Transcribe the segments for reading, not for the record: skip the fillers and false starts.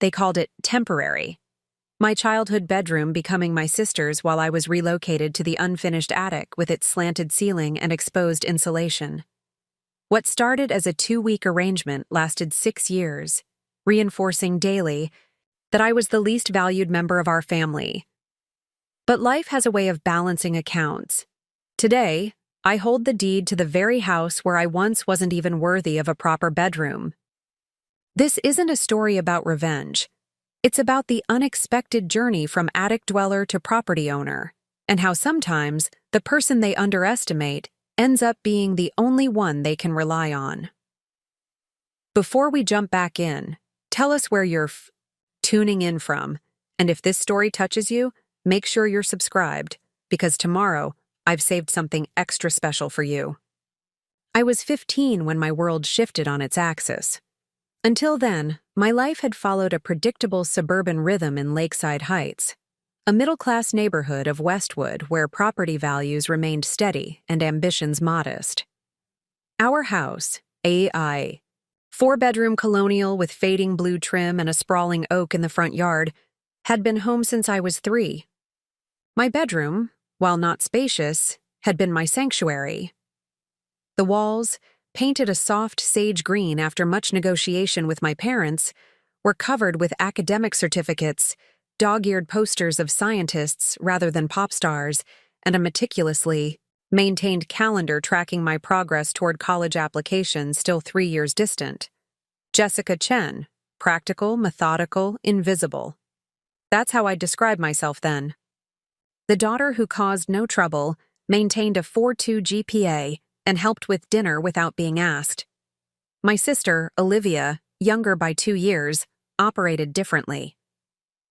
they called it temporary. My childhood bedroom becoming my sister's while I was relocated to the unfinished attic with its slanted ceiling and exposed insulation. What started as a 2-week arrangement lasted 6 years, reinforcing daily that I was the least valued member of our family. But life has a way of balancing accounts. Today, I hold the deed to the very house where I once wasn't even worthy of a proper bedroom. This isn't a story about revenge. It's about the unexpected journey from attic dweller to property owner, and how sometimes the person they underestimate ends up being the only one they can rely on. Before we jump back in, tell us where you're tuning in from, and if this story touches you, make sure you're subscribed, because tomorrow I've saved something extra special for you. I was 15 when my world shifted on its axis. Until then, my life had followed a predictable suburban rhythm in Lakeside Heights, a middle-class neighborhood of Westwood where property values remained steady and ambitions modest. Our house, a 4-bedroom colonial with fading blue trim and a sprawling oak in the front yard, had been home since I was 3. My bedroom, while not spacious, had been my sanctuary. The walls, painted a soft sage green after much negotiation with my parents, were covered with academic certificates, dog-eared posters of scientists rather than pop stars, and a meticulously maintained calendar tracking my progress toward college applications still 3 years distant. Jessica Chen, practical, methodical, invisible. That's how I described myself then. The daughter who caused no trouble, maintained a 4.2 GPA, and helped with dinner without being asked. My sister, Olivia, younger by 2 years, operated differently.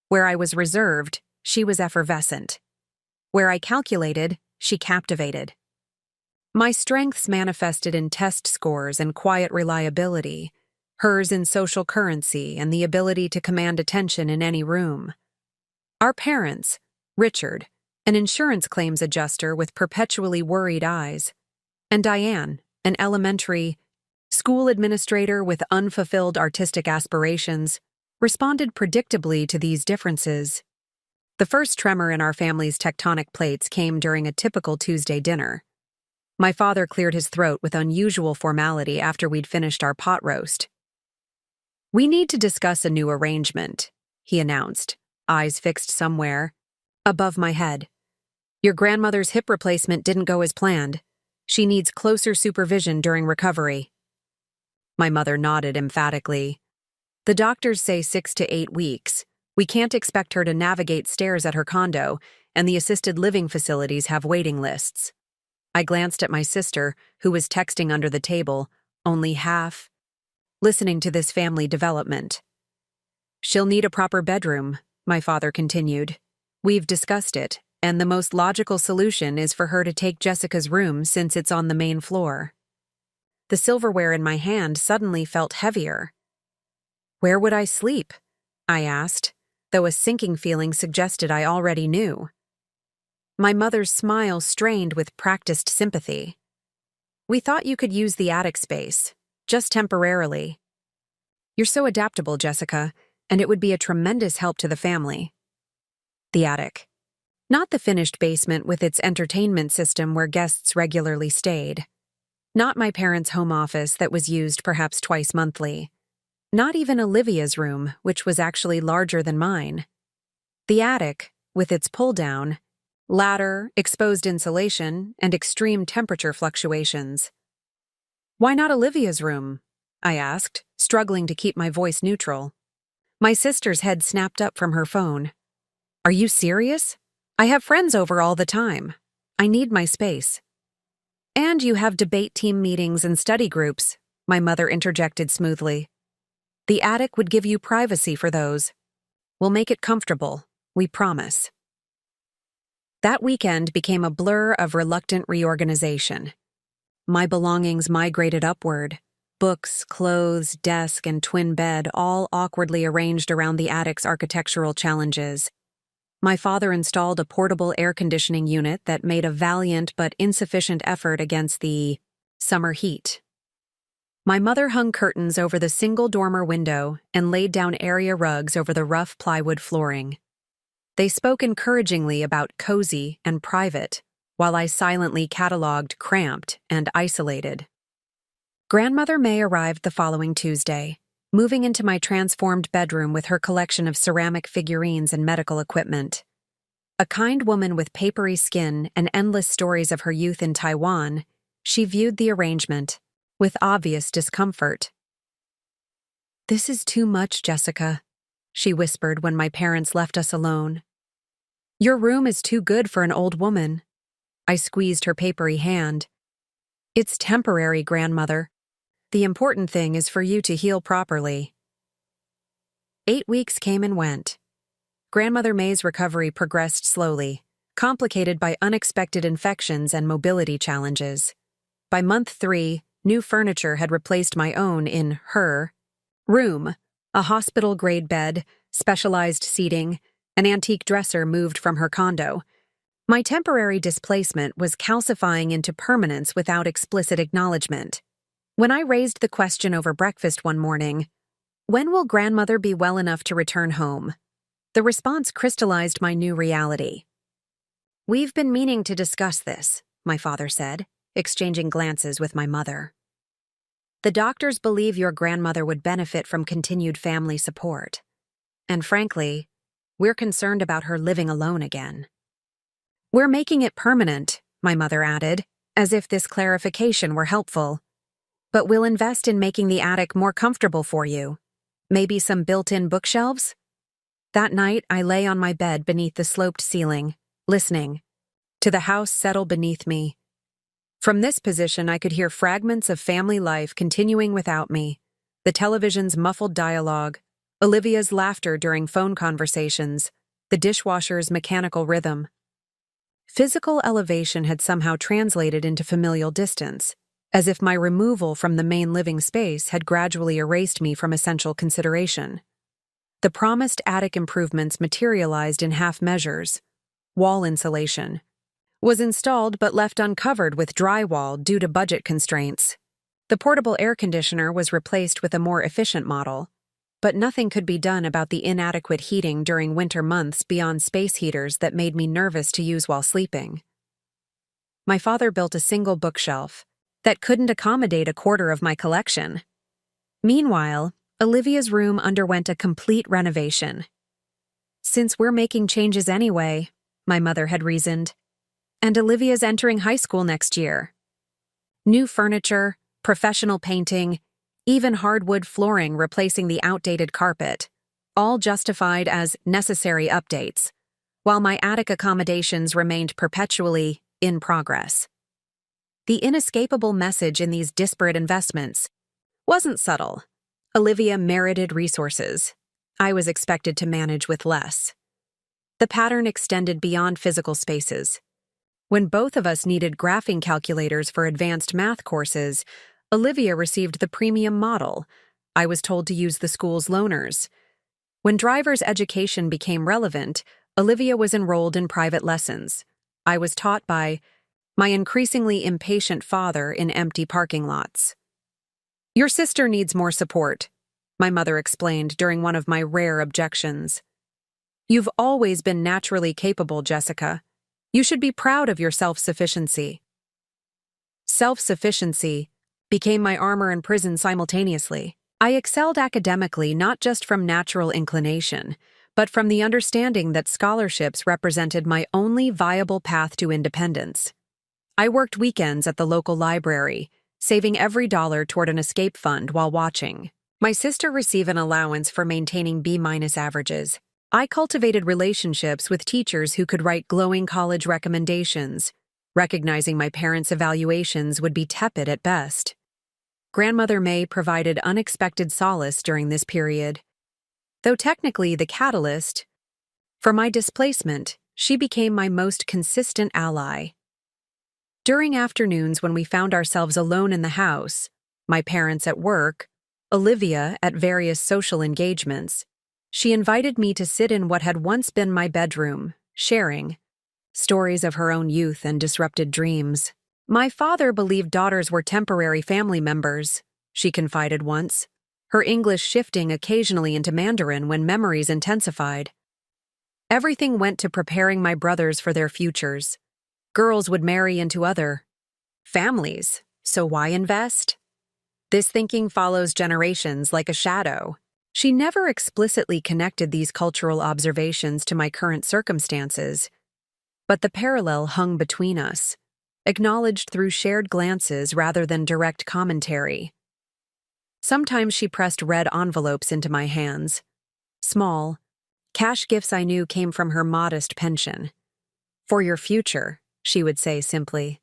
Where I was reserved, she was effervescent. Where I calculated, she captivated. My strengths manifested in test scores and quiet reliability, hers in social currency and the ability to command attention in any room. Our parents, Richard, an insurance claims adjuster with perpetually worried eyes, and Diane, an elementary school administrator with unfulfilled artistic aspirations, responded predictably to these differences. The first tremor in our family's tectonic plates came during a typical Tuesday dinner. My father cleared his throat with unusual formality after we'd finished our pot roast. "We need to discuss a new arrangement," he announced, eyes fixed somewhere above my head. "Your grandmother's hip replacement didn't go as planned. She needs closer supervision during recovery." My mother nodded emphatically. "The doctors say 6 to 8 weeks. We can't expect her to navigate stairs at her condo, and the assisted living facilities have waiting lists." I glanced at my sister, who was texting under the table, only half listening to this family development. "She'll need a proper bedroom," my father continued. "We've discussed it, and the most logical solution is for her to take Jessica's room since it's on the main floor." The silverware in my hand suddenly felt heavier. "Where would I sleep?" I asked, though a sinking feeling suggested I already knew. My mother's smile strained with practiced sympathy. "We thought you could use the attic space, just temporarily. You're so adaptable, Jessica, and it would be a tremendous help to the family." The attic. Not the finished basement with its entertainment system where guests regularly stayed. Not my parents' home office that was used perhaps twice monthly. Not even Olivia's room, which was actually larger than mine. The attic, with its pull-down, ladder, exposed insulation, and extreme temperature fluctuations. "Why not Olivia's room?" I asked, struggling to keep my voice neutral. My sister's head snapped up from her phone. "Are you serious? I have friends over all the time. I need my space." "And you have debate team meetings and study groups," my mother interjected smoothly. "The attic would give you privacy for those. We'll make it comfortable, we promise." That weekend became a blur of reluctant reorganization. My belongings migrated upward. Books, clothes, desk, and twin bed all awkwardly arranged around the attic's architectural challenges. My father installed a portable air conditioning unit that made a valiant but insufficient effort against the summer heat. My mother hung curtains over the single dormer window and laid down area rugs over the rough plywood flooring. They spoke encouragingly about cozy and private, while I silently cataloged cramped and isolated. Grandmother May arrived the following Tuesday, moving into my transformed bedroom with her collection of ceramic figurines and medical equipment. A kind woman with papery skin and endless stories of her youth in Taiwan, she viewed the arrangement with obvious discomfort. "This is too much, Jessica," she whispered when my parents left us alone. "Your room is too good for an old woman." I squeezed her papery hand. "It's temporary, grandmother. The important thing is for you to heal properly." 8 weeks came and went. Grandmother May's recovery progressed slowly, complicated by unexpected infections and mobility challenges. By month 3, new furniture had replaced my own in her room. A hospital-grade bed, specialized seating, an antique dresser moved from her condo. My temporary displacement was calcifying into permanence without explicit acknowledgement. When I raised the question over breakfast one morning, "When will grandmother be well enough to return home?" the response crystallized my new reality. "We've been meaning to discuss this," my father said, exchanging glances with my mother. "The doctors believe your grandmother would benefit from continued family support. And frankly, we're concerned about her living alone again." "We're making it permanent," my mother added, as if this clarification were helpful. "But we'll invest in making the attic more comfortable for you. Maybe some built-in bookshelves?" That night, I lay on my bed beneath the sloped ceiling, listening to the house settle beneath me. From this position, I could hear fragments of family life continuing without me, the television's muffled dialogue, Olivia's laughter during phone conversations, the dishwasher's mechanical rhythm. Physical elevation had somehow translated into familial distance, as if my removal from the main living space had gradually erased me from essential consideration. The promised attic improvements materialized in half measures. Wall insulation was installed but left uncovered with drywall due to budget constraints. The portable air conditioner was replaced with a more efficient model, but nothing could be done about the inadequate heating during winter months beyond space heaters that made me nervous to use while sleeping. My father built a single bookshelf that couldn't accommodate a quarter of my collection. Meanwhile, Olivia's room underwent a complete renovation. "Since we're making changes anyway," my mother had reasoned, "and Olivia's entering high school next year. New furniture, professional painting, even hardwood flooring replacing the outdated carpet, all justified as necessary updates, while my attic accommodations remained perpetually in progress." The inescapable message in these disparate investments wasn't subtle. Olivia merited resources. I was expected to manage with less. The pattern extended beyond physical spaces. When both of us needed graphing calculators for advanced math courses, Olivia received the premium model. I was told to use the school's loaners. When driver's education became relevant, Olivia was enrolled in private lessons. I was taught by my increasingly impatient father in empty parking lots. "Your sister needs more support," my mother explained during one of my rare objections. "You've always been naturally capable, Jessica. You should be proud of your self-sufficiency." Self-sufficiency became my armor and prison simultaneously. I excelled academically not just from natural inclination, but from the understanding that scholarships represented my only viable path to independence. I worked weekends at the local library, saving every dollar toward an escape fund while watching my sister receive an allowance for maintaining B- averages. I cultivated relationships with teachers who could write glowing college recommendations, recognizing my parents' evaluations would be tepid at best. Grandmother May provided unexpected solace during this period. Though technically the catalyst for my displacement, she became my most consistent ally. During afternoons when we found ourselves alone in the house, my parents at work, Olivia at various social engagements, she invited me to sit in what had once been my bedroom, sharing stories of her own youth and disrupted dreams. My father believed daughters were temporary family members, she confided once, her English shifting occasionally into Mandarin when memories intensified. Everything went to preparing my brothers for their futures. Girls would marry into other families, so why invest? This thinking follows generations like a shadow. She never explicitly connected these cultural observations to my current circumstances, but the parallel hung between us, acknowledged through shared glances rather than direct commentary. Sometimes she pressed red envelopes into my hands. Small, cash gifts I knew came from her modest pension. "For your future," she would say simply.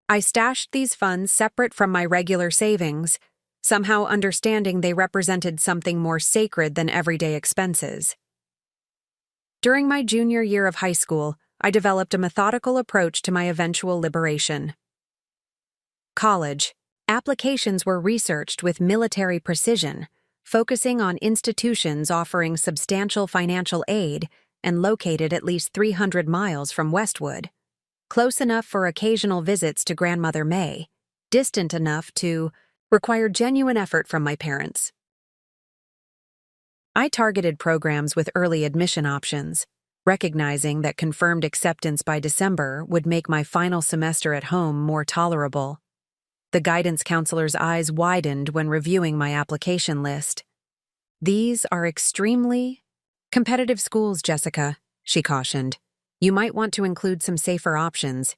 I stashed these funds separate from my regular savings, somehow understanding they represented something more sacred than everyday expenses. During my junior year of high school, I developed a methodical approach to my eventual liberation. College. Applications were researched with military precision, focusing on institutions offering substantial financial aid and located at least 300 miles from Westwood, close enough for occasional visits to Grandmother May, distant enough to require genuine effort from my parents. I targeted programs with early admission options, recognizing that confirmed acceptance by December would make my final semester at home more tolerable. The guidance counselor's eyes widened when reviewing my application list. "These are extremely competitive schools, Jessica," she cautioned. "You might want to include some safer options."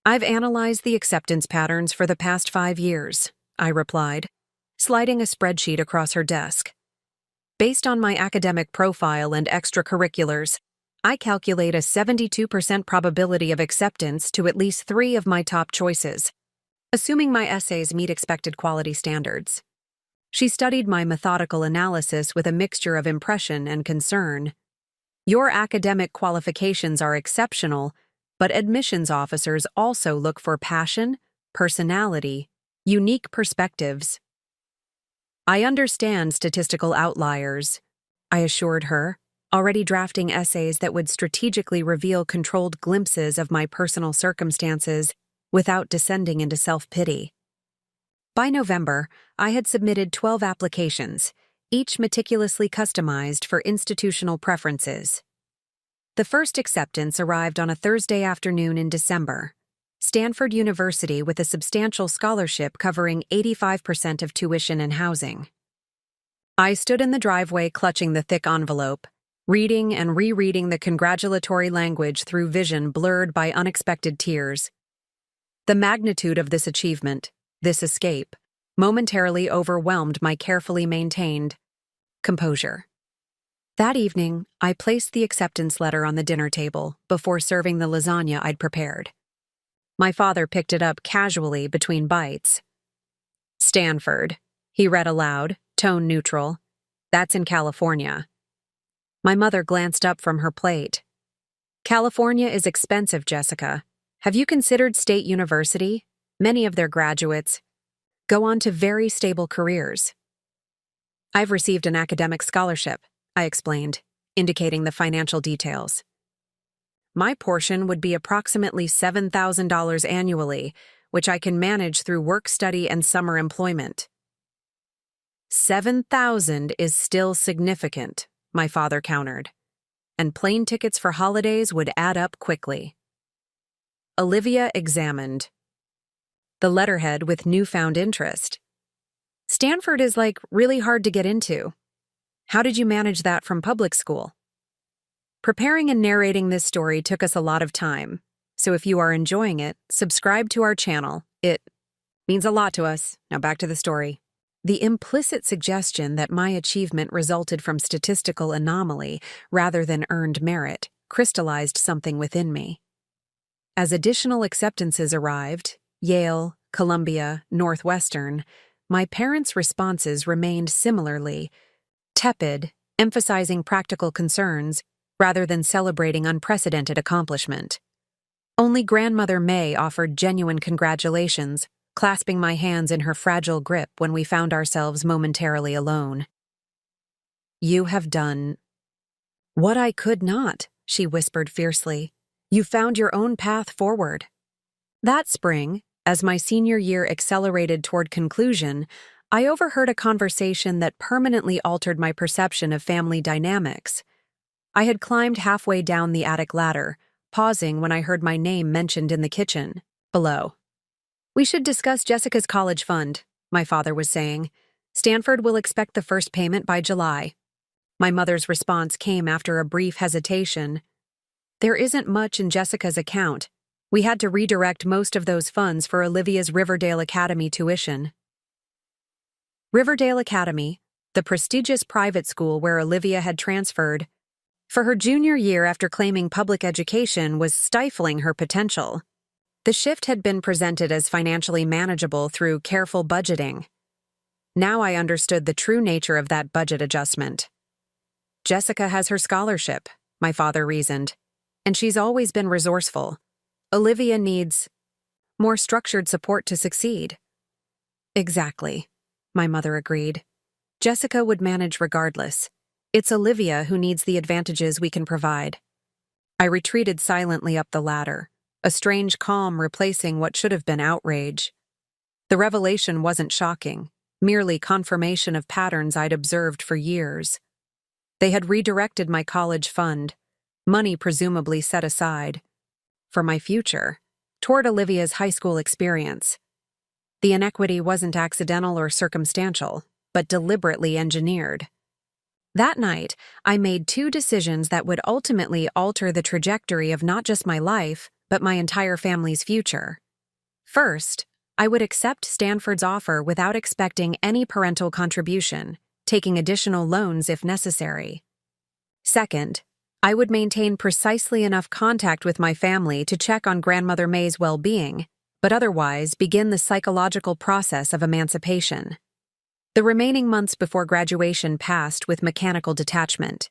"I've analyzed the acceptance patterns for the past 5 years," I replied, sliding a spreadsheet across her desk. "Based on my academic profile and extracurriculars, I calculate a 72% probability of acceptance to at least 3 of my top choices, assuming my essays meet expected quality standards." She studied my methodical analysis with a mixture of impression and concern. "Your academic qualifications are exceptional, but admissions officers also look for passion, personality, unique perspectives." "I understand statistical outliers," I assured her, already drafting essays that would strategically reveal controlled glimpses of my personal circumstances without descending into self-pity. By November, I had submitted 12 applications, each meticulously customized for institutional preferences. The first acceptance arrived on a Thursday afternoon in December. Stanford University with a substantial scholarship covering 85% of tuition and housing. I stood in the driveway clutching the thick envelope, reading and rereading the congratulatory language through vision blurred by unexpected tears. The magnitude of this achievement, this escape, momentarily overwhelmed my carefully maintained composure. That evening, I placed the acceptance letter on the dinner table before serving the lasagna I'd prepared. My father picked it up casually between bites. "Stanford," he read aloud, tone neutral. "That's in California." My mother glanced up from her plate. "California is expensive, Jessica. Have you considered State University? Many of their graduates go on to very stable careers." "I've received an academic scholarship," I explained, indicating the financial details. "My portion would be approximately $7,000 annually, which I can manage through work study and summer employment." "7,000 is still significant," my father countered, "and plane tickets for holidays would add up quickly." Olivia examined the letterhead with newfound interest. "Stanford is really hard to get into. How did you manage that from public school?" Preparing and narrating this story took us a lot of time, so if you are enjoying it, subscribe to our channel. It means a lot to us. Now back to the story. The implicit suggestion that my achievement resulted from statistical anomaly rather than earned merit crystallized something within me. As additional acceptances arrived, Yale, Columbia, Northwestern, my parents' responses remained similarly tepid, emphasizing practical concerns rather than celebrating unprecedented accomplishment. Only Grandmother May offered genuine congratulations, clasping my hands in her fragile grip when we found ourselves momentarily alone. "You have done what I could not," she whispered fiercely. "You found your own path forward." That spring, as my senior year accelerated toward conclusion, I overheard a conversation that permanently altered my perception of family dynamics. I had climbed halfway down the attic ladder, pausing when I heard my name mentioned in the kitchen, below. "We should discuss Jessica's college fund," my father was saying. "Stanford will expect the first payment by July." My mother's response came after a brief hesitation. "There isn't much in Jessica's account. We had to redirect most of those funds for Olivia's Riverdale Academy tuition." Riverdale Academy, the prestigious private school where Olivia had transferred, for her junior year after claiming public education was stifling her potential. The shift had been presented as financially manageable through careful budgeting. Now I understood the true nature of that budget adjustment. "Jessica has her scholarship," my father reasoned, "and she's always been resourceful. Olivia needs more structured support to succeed." "Exactly," my mother agreed. "Jessica would manage regardless. It's Olivia who needs the advantages we can provide." I retreated silently up the ladder, a strange calm replacing what should have been outrage. The revelation wasn't shocking, merely confirmation of patterns I'd observed for years. They had redirected my college fund, money presumably set aside, for my future, toward Olivia's high school experience. The inequity wasn't accidental or circumstantial, but deliberately engineered. That night, I made two decisions that would ultimately alter the trajectory of not just my life, but my entire family's future. First, I would accept Stanford's offer without expecting any parental contribution, taking additional loans if necessary. Second, I would maintain precisely enough contact with my family to check on Grandmother May's well-being, but otherwise begin the psychological process of emancipation. The remaining months before graduation passed with mechanical detachment.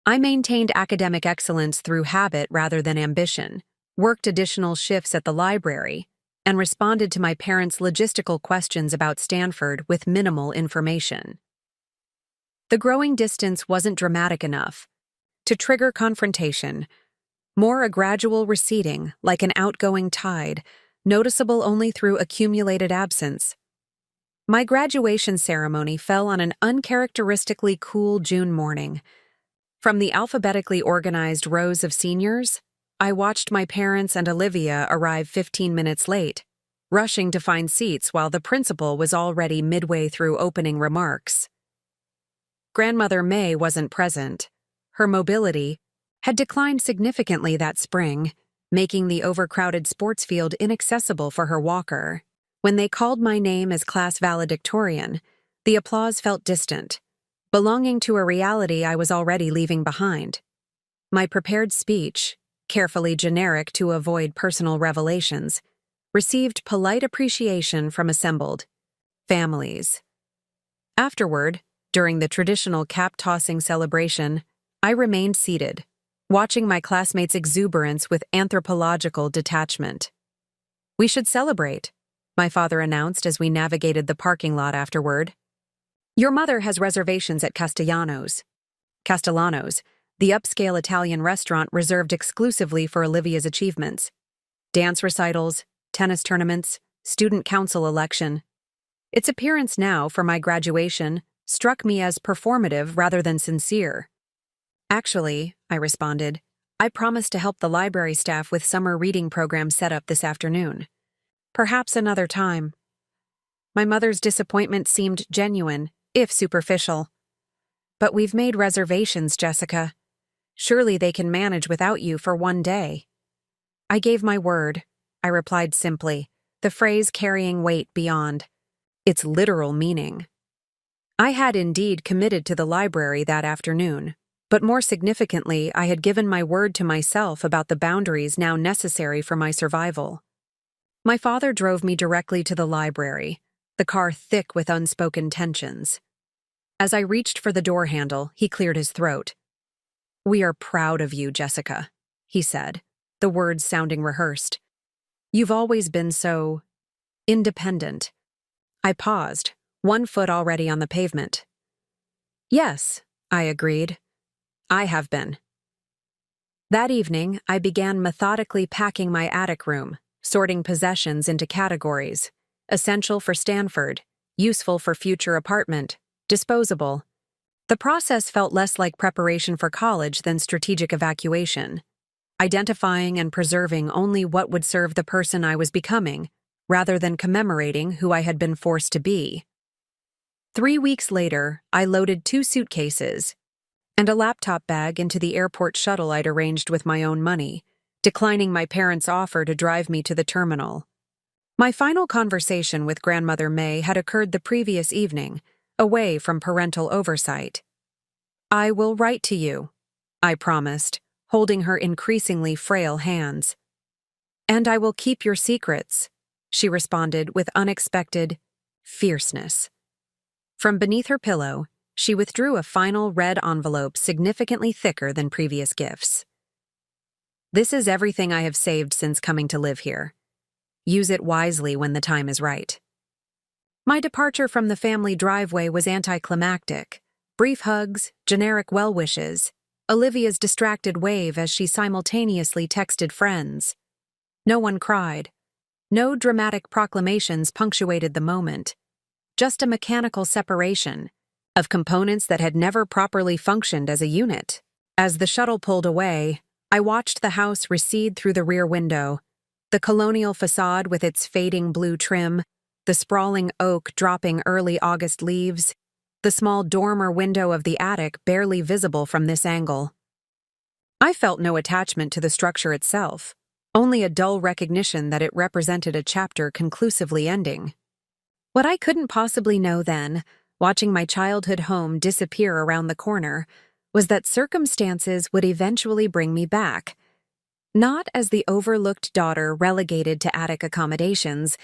I maintained academic excellence through habit rather than ambition, worked additional shifts at the library, and responded to my parents' logistical questions about Stanford with minimal information. The growing distance wasn't dramatic enough to trigger confrontation, more a gradual receding, like an outgoing tide, noticeable only through accumulated absence. My graduation ceremony fell on an uncharacteristically cool June morning. From the alphabetically organized rows of seniors, I watched my parents and Olivia arrive 15 minutes late, rushing to find seats while the principal was already midway through opening remarks. Grandmother May wasn't present. Her mobility had declined significantly that spring, making the overcrowded sports field inaccessible for her walker. When they called my name as class valedictorian, the applause felt distant, belonging to a reality I was already leaving behind. My prepared speech, carefully generic to avoid personal revelations, received polite appreciation from assembled families. Afterward, during the traditional cap-tossing celebration, I remained seated, watching my classmates' exuberance with anthropological detachment. "We should celebrate," my father announced as we navigated the parking lot afterward. "Your mother has reservations at Castellanos, the upscale Italian restaurant reserved exclusively for Olivia's achievements. Dance recitals, tennis tournaments, student council election. Its appearance now for my graduation struck me as performative rather than sincere." "Actually," I responded, "I promised to help the library staff with summer reading program set up this afternoon. Perhaps another time." My mother's disappointment seemed genuine, if superficial. "But we've made reservations, Jessica. Surely they can manage without you for one day." "I gave my word," I replied simply, the phrase carrying weight beyond its literal meaning. I had indeed committed to the library that afternoon, but more significantly, I had given my word to myself about the boundaries now necessary for my survival. My father drove me directly to the library, the car thick with unspoken tensions. As I reached for the door handle, he cleared his throat. "We are proud of you, Jessica," he said, the words sounding rehearsed. "You've always been so independent." I paused, one foot already on the pavement. "Yes," I agreed. "I have been." That evening, I began methodically packing my attic room, sorting possessions into categories: essential for Stanford, useful for future apartment, disposable. The process felt less like preparation for college than strategic evacuation, identifying and preserving only what would serve the person I was becoming, rather than commemorating who I had been forced to be. 3 weeks later, I loaded 2 suitcases and a laptop bag into the airport shuttle I'd arranged with my own money, declining my parents' offer to drive me to the terminal. My final conversation with Grandmother May had occurred the previous evening, away from parental oversight. "I will write to you," I promised, holding her increasingly frail hands. "And I will keep your secrets," she responded with unexpected fierceness. From beneath her pillow, she withdrew a final red envelope significantly thicker than previous gifts. "This is everything I have saved since coming to live here. Use it wisely when the time is right." My departure from the family driveway was anticlimactic. Brief hugs, generic well wishes, Olivia's distracted wave as she simultaneously texted friends. No one cried. No dramatic proclamations punctuated the moment. Just a mechanical separation of components that had never properly functioned as a unit. As the shuttle pulled away, I watched the house recede through the rear window, the colonial facade with its fading blue trim, the sprawling oak dropping early August leaves, the small dormer window of the attic barely visible from this angle. I felt no attachment to the structure itself, only a dull recognition that it represented a chapter conclusively ending. What I couldn't possibly know then, watching my childhood home disappear around the corner, was that circumstances would eventually bring me back. Not as the overlooked daughter relegated to attic accommodations,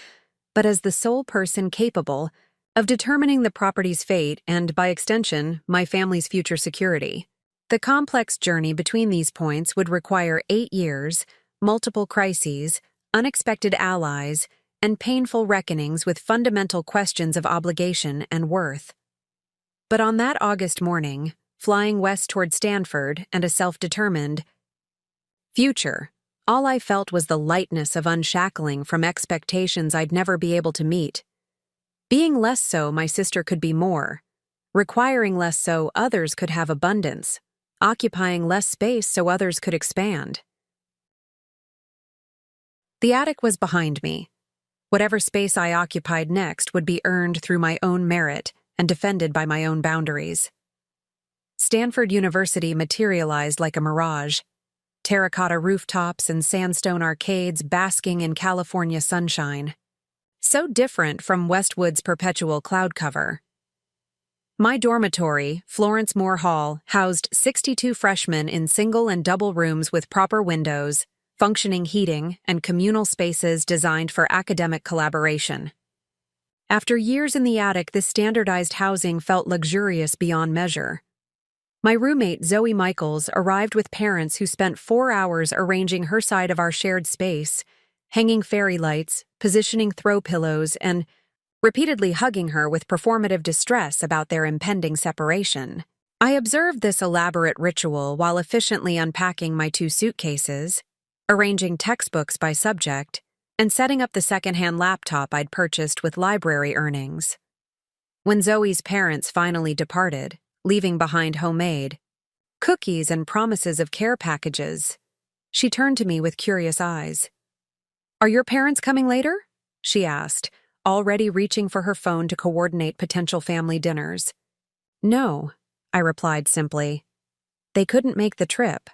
but as the sole person capable of determining the property's fate and, by extension, my family's future security. The complex journey between these points would require 8 years, multiple crises, unexpected allies, and painful reckonings with fundamental questions of obligation and worth. But on that August morning, flying west toward Stanford and a self-determined future, all I felt was the lightness of unshackling from expectations I'd never be able to meet. Being less so, my sister could be more. Requiring less so, others could have abundance. Occupying less space so others could expand. The attic was behind me. Whatever space I occupied next would be earned through my own merit and defended by my own boundaries. Stanford University materialized like a mirage. Terracotta rooftops and sandstone arcades basking in California sunshine. So different from Westwood's perpetual cloud cover. My dormitory, Florence Moore Hall, housed 62 freshmen in single and double rooms with proper windows, functioning heating, and communal spaces designed for academic collaboration. After years in the attic, this standardized housing felt luxurious beyond measure. My roommate, Zoe Michaels, arrived with parents who spent 4 hours arranging her side of our shared space, hanging fairy lights, positioning throw pillows, and repeatedly hugging her with performative distress about their impending separation. I observed this elaborate ritual while efficiently unpacking my 2 suitcases, arranging textbooks by subject, and setting up the secondhand laptop I'd purchased with library earnings. When Zoe's parents finally departed, leaving behind homemade cookies and promises of care packages, she turned to me with curious eyes. "Are your parents coming later?" she asked, already reaching for her phone to coordinate potential family dinners. "No," I replied simply. "They couldn't make the trip."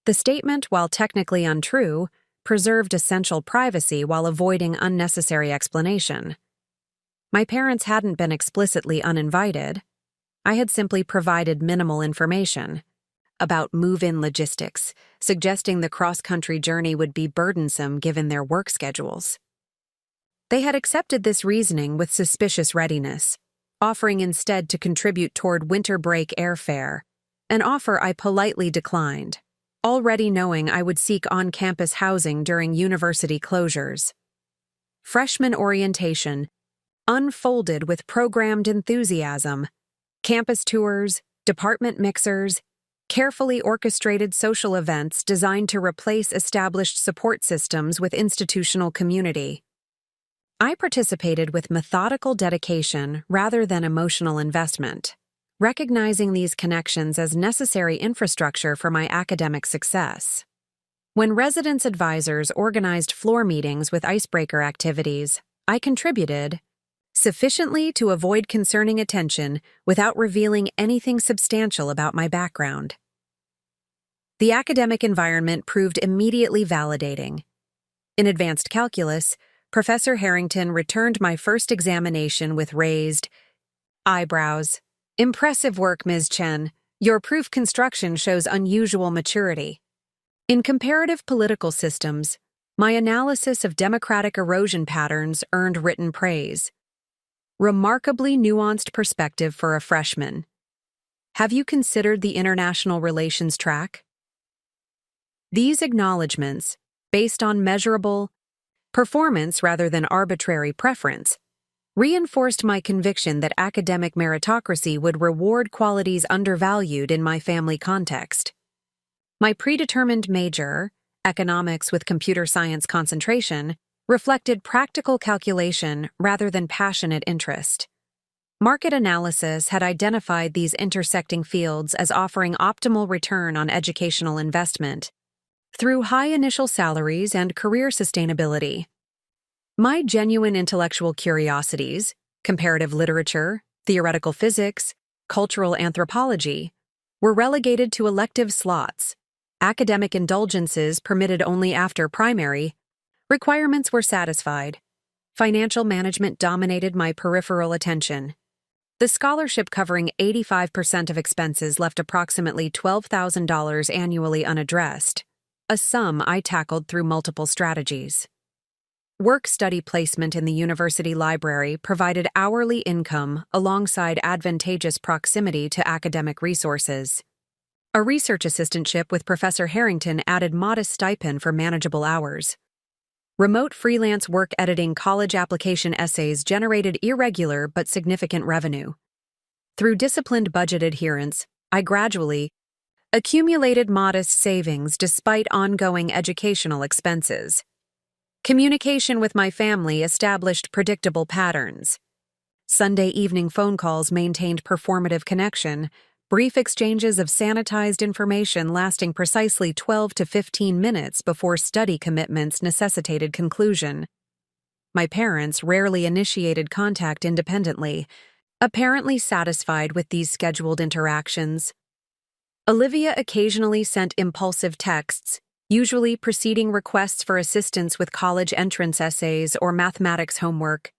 The statement, while technically untrue, preserved essential privacy while avoiding unnecessary explanation. My parents hadn't been explicitly uninvited. I had simply provided minimal information about move-in logistics, suggesting the cross-country journey would be burdensome given their work schedules. They had accepted this reasoning with suspicious readiness, offering instead to contribute toward winter break airfare, an offer I politely declined, already knowing I would seek on-campus housing during university closures. Freshman orientation unfolded with programmed enthusiasm, campus tours, department mixers, carefully orchestrated social events designed to replace established support systems with institutional community. I participated with methodical dedication rather than emotional investment, recognizing these connections as necessary infrastructure for my academic success. When residence advisors organized floor meetings with icebreaker activities, I contributed sufficiently to avoid concerning attention without revealing anything substantial about my background. The academic environment proved immediately validating. In advanced calculus, Professor Harrington returned my first examination with raised eyebrows. "Impressive work, Ms. Chen. Your proof construction shows unusual maturity." In comparative political systems, my analysis of democratic erosion patterns earned written praise. Remarkably nuanced perspective for a freshman. Have you considered the international relations track? These acknowledgments, based on measurable performance rather than arbitrary preference, reinforced my conviction that academic meritocracy would reward qualities undervalued in my family context. My predetermined major, economics with computer science concentration, reflected practical calculation rather than passionate interest. Market analysis had identified these intersecting fields as offering optimal return on educational investment through high initial salaries and career sustainability. My genuine intellectual curiosities, comparative literature, theoretical physics, cultural anthropology, were relegated to elective slots. Academic indulgences permitted only after primary requirements were satisfied. Financial management dominated my peripheral attention. The scholarship covering 85% of expenses left approximately $12,000 annually unaddressed, a sum I tackled through multiple strategies. Work-study placement in the university library provided hourly income alongside advantageous proximity to academic resources. A research assistantship with Professor Harrington added modest stipend for manageable hours. Remote freelance work editing college application essays generated irregular but significant revenue. Through disciplined budget adherence, I gradually accumulated modest savings despite ongoing educational expenses. Communication with my family established predictable patterns. Sunday evening phone calls maintained performative connection, brief exchanges of sanitized information lasting precisely 12 to 15 minutes before study commitments necessitated conclusion. My parents rarely initiated contact independently, apparently satisfied with these scheduled interactions. Olivia occasionally sent impulsive texts, usually preceding requests for assistance with college entrance essays or mathematics homework.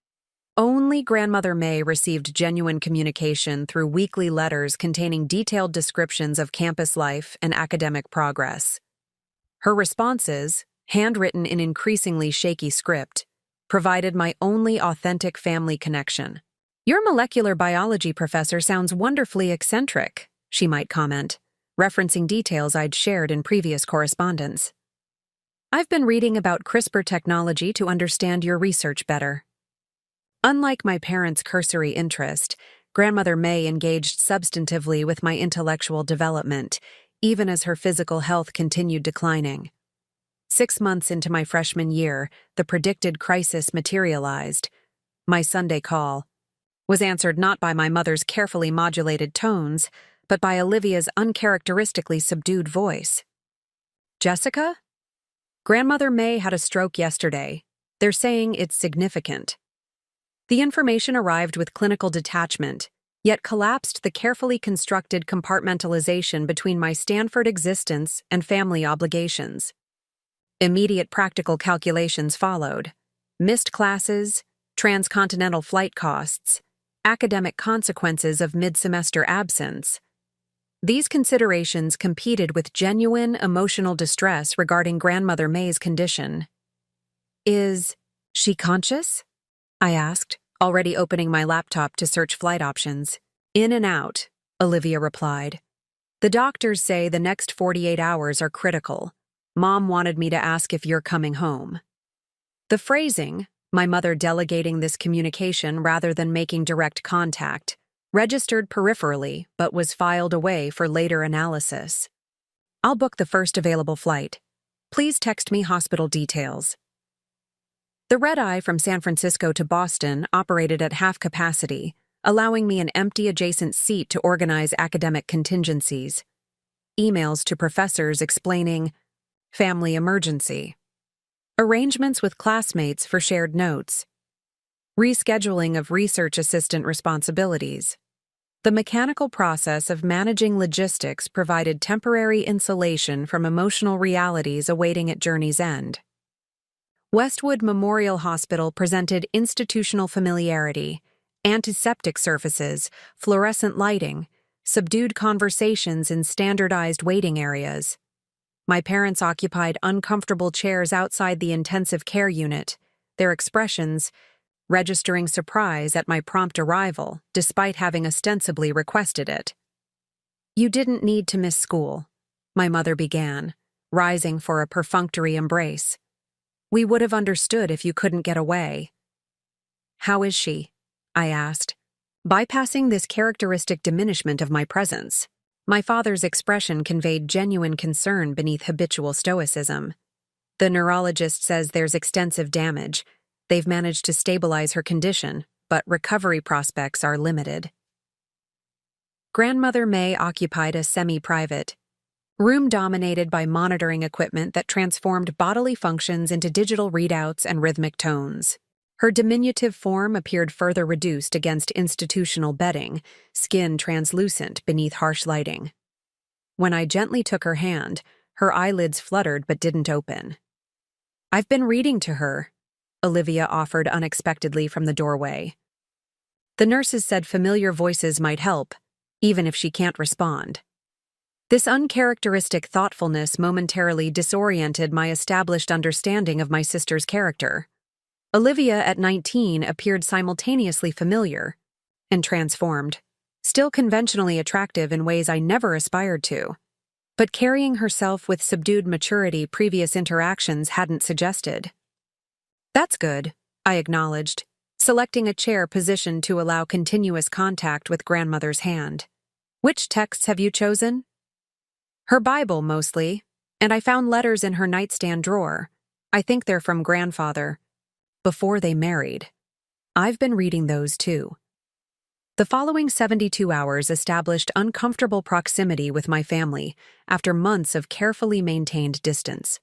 Only Grandmother May received genuine communication through weekly letters containing detailed descriptions of campus life and academic progress. Her responses, handwritten in increasingly shaky script, provided my only authentic family connection. "Your molecular biology professor sounds wonderfully eccentric," she might comment, referencing details I'd shared in previous correspondence. "I've been reading about CRISPR technology to understand your research better." Unlike my parents' cursory interest, Grandmother May engaged substantively with my intellectual development, even as her physical health continued declining. 6 months into my freshman year, the predicted crisis materialized. My Sunday call was answered not by my mother's carefully modulated tones, but by Olivia's uncharacteristically subdued voice. "Jessica? Grandmother May had a stroke yesterday. They're saying it's significant." The information arrived with clinical detachment, yet collapsed the carefully constructed compartmentalization between my Stanford existence and family obligations. Immediate practical calculations followed: missed classes, transcontinental flight costs, academic consequences of mid-semester absence. These considerations competed with genuine emotional distress regarding Grandmother May's condition. "Is she conscious?" I asked, already opening my laptop to search flight options. "In and out," Olivia replied. "The doctors say the next 48 hours are critical. Mom wanted me to ask if you're coming home." The phrasing, my mother delegating this communication rather than making direct contact, registered peripherally but was filed away for later analysis. "I'll book the first available flight. Please text me hospital details." The red-eye from San Francisco to Boston operated at half capacity, allowing me an empty adjacent seat to organize academic contingencies. Emails to professors explaining family emergency. Arrangements with classmates for shared notes. Rescheduling of research assistant responsibilities. The mechanical process of managing logistics provided temporary insulation from emotional realities awaiting at journey's end. Westwood Memorial Hospital presented institutional familiarity, antiseptic surfaces, fluorescent lighting, subdued conversations in standardized waiting areas. My parents occupied uncomfortable chairs outside the intensive care unit, their expressions registering surprise at my prompt arrival, despite having ostensibly requested it. "You didn't need to miss school," my mother began, rising for a perfunctory embrace. "We would have understood if you couldn't get away." "How is she?" I asked, bypassing this characteristic diminishment of my presence. My father's expression conveyed genuine concern beneath habitual stoicism. "The neurologist says there's extensive damage. They've managed to stabilize her condition, but recovery prospects are limited." Grandmother May occupied a semi-private room dominated by monitoring equipment that transformed bodily functions into digital readouts and rhythmic tones. Her diminutive form appeared further reduced against institutional bedding, skin translucent beneath harsh lighting. When I gently took her hand, her eyelids fluttered but didn't open. "I've been reading to her," Olivia offered unexpectedly from the doorway. "The nurses said familiar voices might help, even if she can't respond." This uncharacteristic thoughtfulness momentarily disoriented my established understanding of my sister's character. Olivia, at 19, appeared simultaneously familiar and transformed, still conventionally attractive in ways I never aspired to, but carrying herself with subdued maturity previous interactions hadn't suggested. "That's good," I acknowledged, selecting a chair positioned to allow continuous contact with grandmother's hand. "Which texts have you chosen?" "Her Bible, mostly, and I found letters in her nightstand drawer. I think they're from grandfather, before they married. I've been reading those too." The following 72 hours established uncomfortable proximity with my family after months of carefully maintained distance.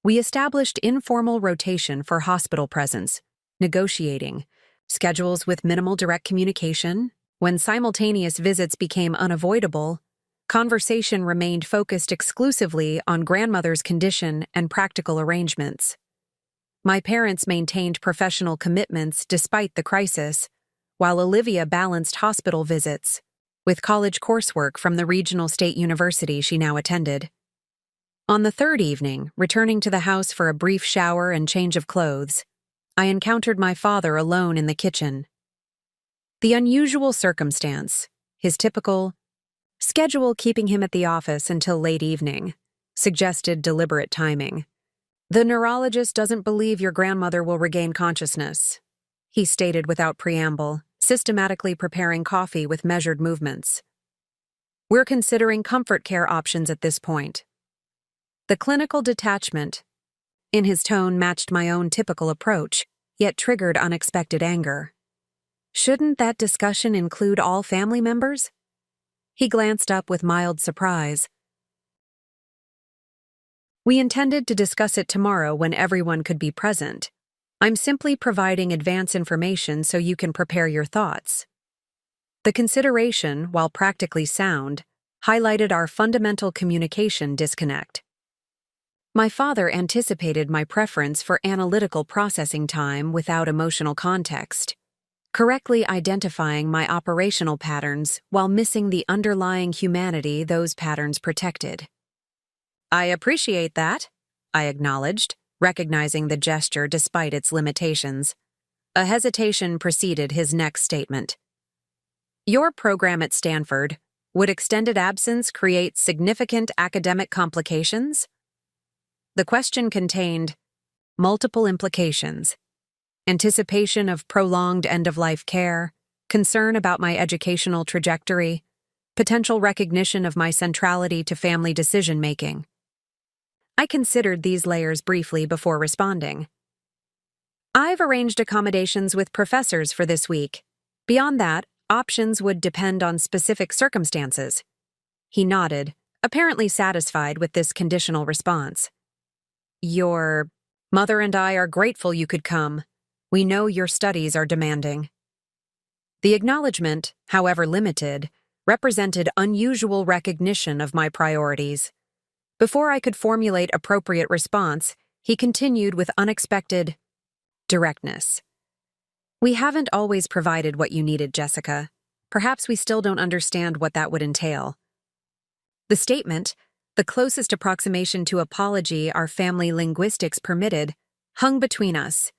We established informal rotation for hospital presence, negotiating, schedules with minimal direct communication. When simultaneous visits became unavoidable, conversation remained focused exclusively on grandmother's condition and practical arrangements. My parents maintained professional commitments despite the crisis, while Olivia balanced hospital visits with college coursework from the regional state university she now attended. On the third evening, returning to the house for a brief shower and change of clothes, I encountered my father alone in the kitchen. The unusual circumstance, his typical schedule keeping him at the office until late evening, suggested deliberate timing. "The neurologist doesn't believe your grandmother will regain consciousness," he stated without preamble, systematically preparing coffee with measured movements. "We're considering comfort care options at this point." The clinical detachment in his tone matched my own typical approach, yet triggered unexpected anger. "Shouldn't that discussion include all family members?" He glanced up with mild surprise. "We intended to discuss it tomorrow when everyone could be present. I'm simply providing advance information so you can prepare your thoughts." The consideration, while practically sound, highlighted our fundamental communication disconnect. My father anticipated my preference for analytical processing time without emotional context, correctly identifying my operational patterns while missing the underlying humanity those patterns protected. "I appreciate that," I acknowledged, recognizing the gesture despite its limitations. A hesitation preceded his next statement. "Your program at Stanford, would extended absence create significant academic complications?" The question contained multiple implications: anticipation of prolonged end-of-life care, concern about my educational trajectory, potential recognition of my centrality to family decision-making. I considered these layers briefly before responding. I've arranged accommodations with professors for this week. Beyond that, options would depend on specific circumstances. He nodded, apparently satisfied with this conditional response. Your mother and I are grateful you could come. We know your studies are demanding. The acknowledgement, however limited, represented unusual recognition of my priorities. Before I could formulate appropriate response, he continued with unexpected directness. We haven't always provided what you needed, Jessica. Perhaps we still don't understand what that would entail. The statement, the closest approximation to apology our family linguistics permitted, hung between us.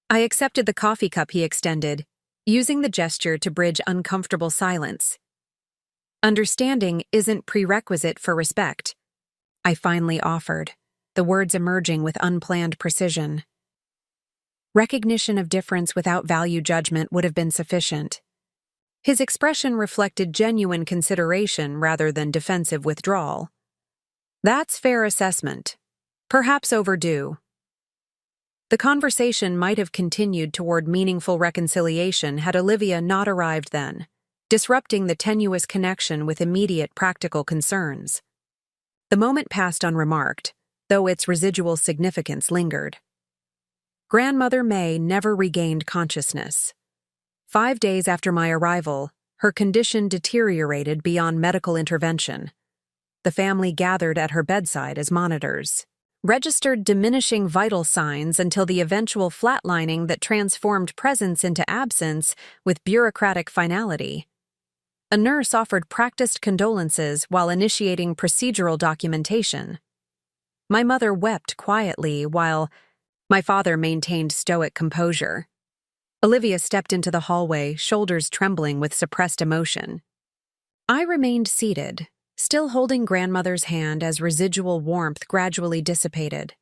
I accepted the coffee cup he extended, using the gesture to bridge uncomfortable silence. Understanding isn't prerequisite for respect, I finally offered, the words emerging with unplanned precision. Recognition of difference without value judgment would have been sufficient. His expression reflected genuine consideration rather than defensive withdrawal. That's fair assessment. Perhaps overdue. The conversation might have continued toward meaningful reconciliation had Olivia not arrived then, disrupting the tenuous connection with immediate practical concerns. The moment passed unremarked, though its residual significance lingered. Grandmother May never regained consciousness. 5 days after my arrival, her condition deteriorated beyond medical intervention. The family gathered at her bedside as monitors, registered diminishing vital signs until the eventual flatlining that transformed presence into absence with bureaucratic finality. A nurse offered practiced condolences while initiating procedural documentation. My mother wept quietly while my father maintained stoic composure. Olivia stepped into the hallway, shoulders trembling with suppressed emotion. I remained seated, still holding grandmother's hand as residual warmth gradually dissipated.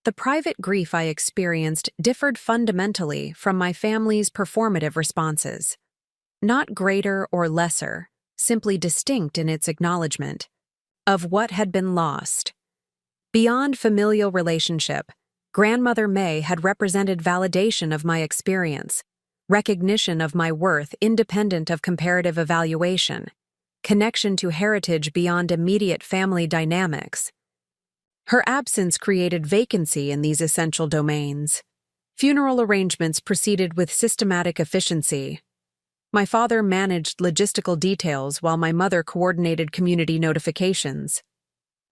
The private grief I experienced differed fundamentally from my family's performative responses. Not greater or lesser, simply distinct in its acknowledgement of what had been lost. Beyond familial relationship, Grandmother May had represented validation of my experience, recognition of my worth independent of comparative evaluation, connection to heritage beyond immediate family dynamics. Her absence created vacancy in these essential domains. Funeral arrangements proceeded with systematic efficiency. My father managed logistical details while my mother coordinated community notifications.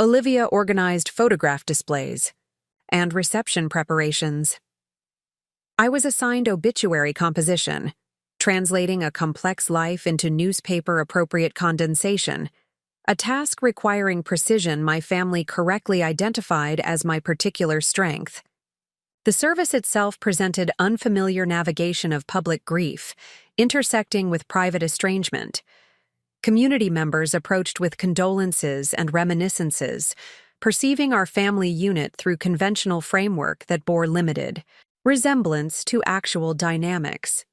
Olivia organized photograph displays and reception preparations. I was assigned obituary composition, translating a complex life into newspaper-appropriate condensation, a task requiring precision my family correctly identified as my particular strength. The service itself presented unfamiliar navigation of public grief, intersecting with private estrangement. Community members approached with condolences and reminiscences, perceiving our family unit through conventional framework that bore limited resemblance to actual dynamics.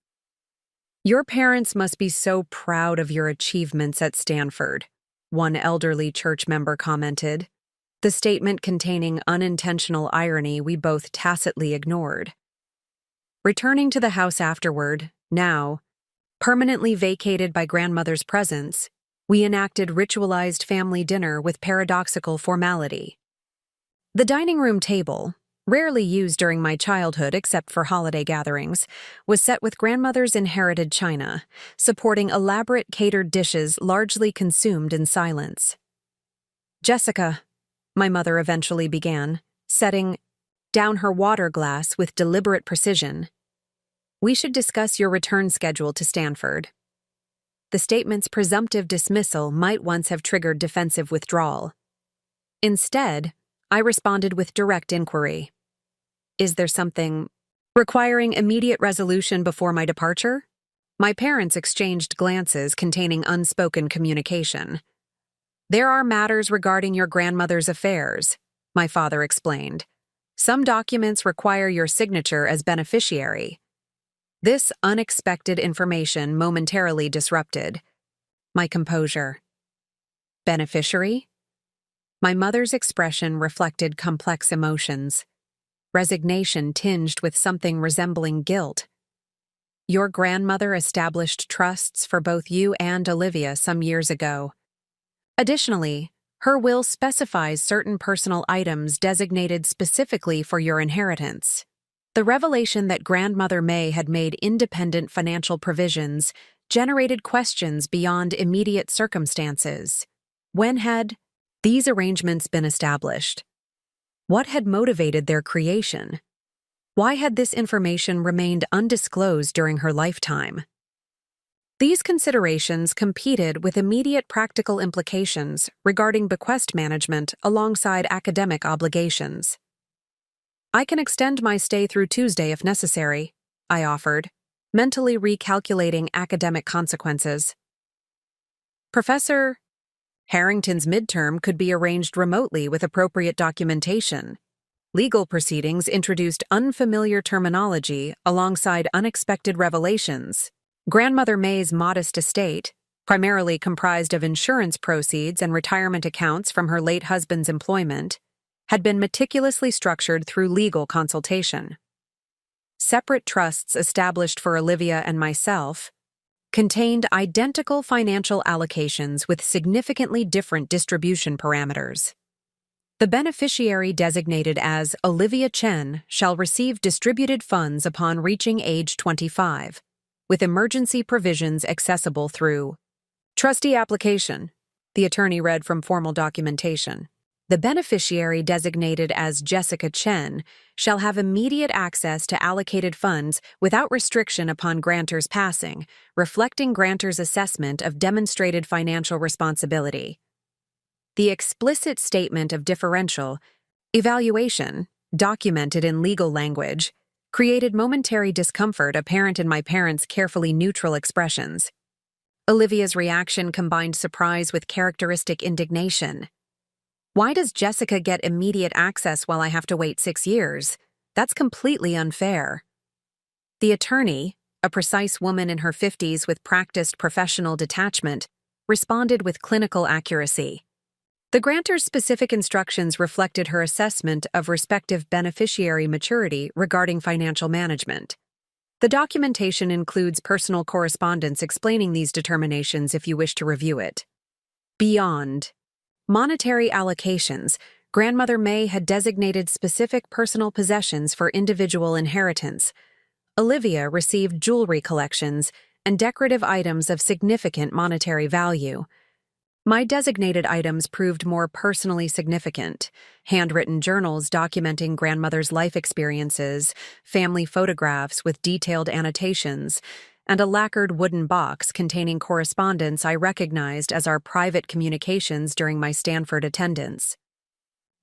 Your parents must be so proud of your achievements at Stanford, one elderly church member commented, the statement containing unintentional irony we both tacitly ignored. Returning to the house afterward, now, permanently vacated by grandmother's presence, we enacted ritualized family dinner with paradoxical formality. The dining room table, rarely used during my childhood except for holiday gatherings, was set with grandmother's inherited china, supporting elaborate catered dishes largely consumed in silence. Jessica, my mother eventually began, setting down her water glass with deliberate precision. We should discuss your return schedule to Stanford. The statement's presumptive dismissal might once have triggered defensive withdrawal. Instead, I responded with direct inquiry. Is there something requiring immediate resolution before my departure? My parents exchanged glances containing unspoken communication. There are matters regarding your grandmother's affairs, my father explained. Some documents require your signature as beneficiary. This unexpected information momentarily disrupted my composure. Beneficiary? My mother's expression reflected complex emotions. resignation tinged with something resembling guilt. Your grandmother established trusts for both you and Olivia some years ago. Additionally, her will specifies certain personal items designated specifically for your inheritance. The revelation that Grandmother May had made independent financial provisions generated questions beyond immediate circumstances. When had these arrangements been established? What had motivated their creation? Why had this information remained undisclosed during her lifetime? These considerations competed with immediate practical implications regarding bequest management alongside academic obligations. I can extend my stay through Tuesday if necessary, I offered, mentally recalculating academic consequences. Professor Harrington's midterm could be arranged remotely with appropriate documentation. Legal proceedings introduced unfamiliar terminology alongside unexpected revelations. Grandmother May's modest estate, primarily comprised of insurance proceeds and retirement accounts from her late husband's employment, had been meticulously structured through legal consultation. Separate trusts established for Olivia and myself contained identical financial allocations with significantly different distribution parameters. The beneficiary designated as Olivia Chen shall receive distributed funds upon reaching age 25, with emergency provisions accessible through trustee application, the attorney read from formal documentation. The beneficiary designated as Jessica Chen shall have immediate access to allocated funds without restriction upon grantor's passing, reflecting grantor's assessment of demonstrated financial responsibility. The explicit statement of differential evaluation, documented in legal language, created momentary discomfort apparent in my parents' carefully neutral expressions. Olivia's reaction combined surprise with characteristic indignation. Why does Jessica get immediate access while I have to wait 6 years? That's completely unfair. The attorney, a precise woman in her 50s with practiced professional detachment, responded with clinical accuracy. The grantor's specific instructions reflected her assessment of respective beneficiary maturity regarding financial management. The documentation includes personal correspondence explaining these determinations if you wish to review it. Beyond monetary allocations, Grandmother May had designated specific personal possessions for individual inheritance. Olivia received jewelry collections and decorative items of significant monetary value. My designated items proved more personally significant: handwritten journals documenting grandmother's life experiences, family photographs with detailed annotations, and a lacquered wooden box containing correspondence I recognized as our private communications during my Stanford attendance.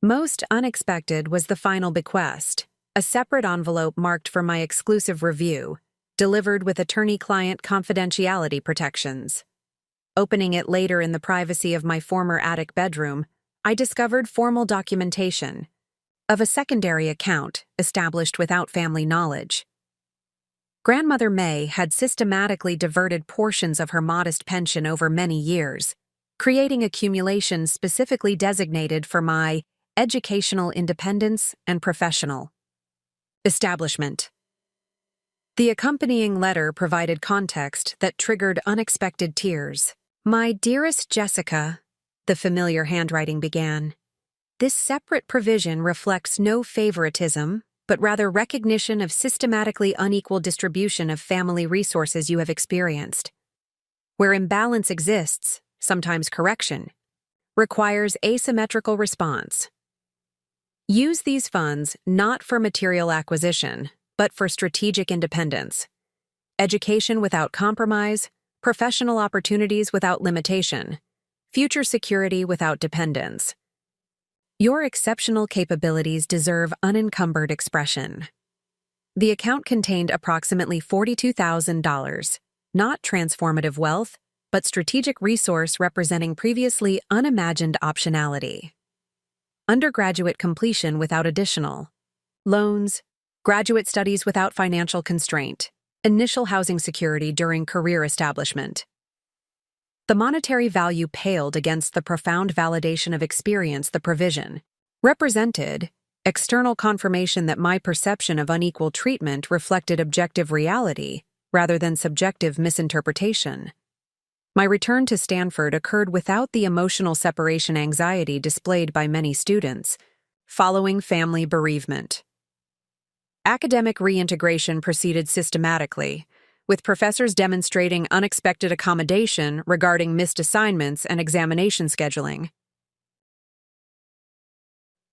Most unexpected was the final bequest, a separate envelope marked for my exclusive review, delivered with attorney-client confidentiality protections. Opening it later in the privacy of my former attic bedroom, I discovered formal documentation of a secondary account established without family knowledge. Grandmother May had systematically diverted portions of her modest pension over many years, creating accumulations specifically designated for my educational independence and professional establishment. The accompanying letter provided context that triggered unexpected tears. "My dearest Jessica," the familiar handwriting began, "this separate provision reflects no favoritism, but rather recognition of systematically unequal distribution of family resources you have experienced. Where imbalance exists, sometimes correction requires asymmetrical response. Use these funds not for material acquisition, but for strategic independence, education without compromise, professional opportunities without limitation, future security without dependence. Your exceptional capabilities deserve unencumbered expression." The account contained approximately $42,000, not transformative wealth, but strategic resource representing previously unimagined optionality. Undergraduate completion without additional loans, graduate studies without financial constraint, initial housing security during career establishment. The monetary value paled against the profound validation of experience the provision represented, external confirmation that my perception of unequal treatment reflected objective reality rather than subjective misinterpretation. My return to Stanford occurred without the emotional separation anxiety displayed by many students, following family bereavement. Academic reintegration proceeded systematically, with professors demonstrating unexpected accommodation regarding missed assignments and examination scheduling.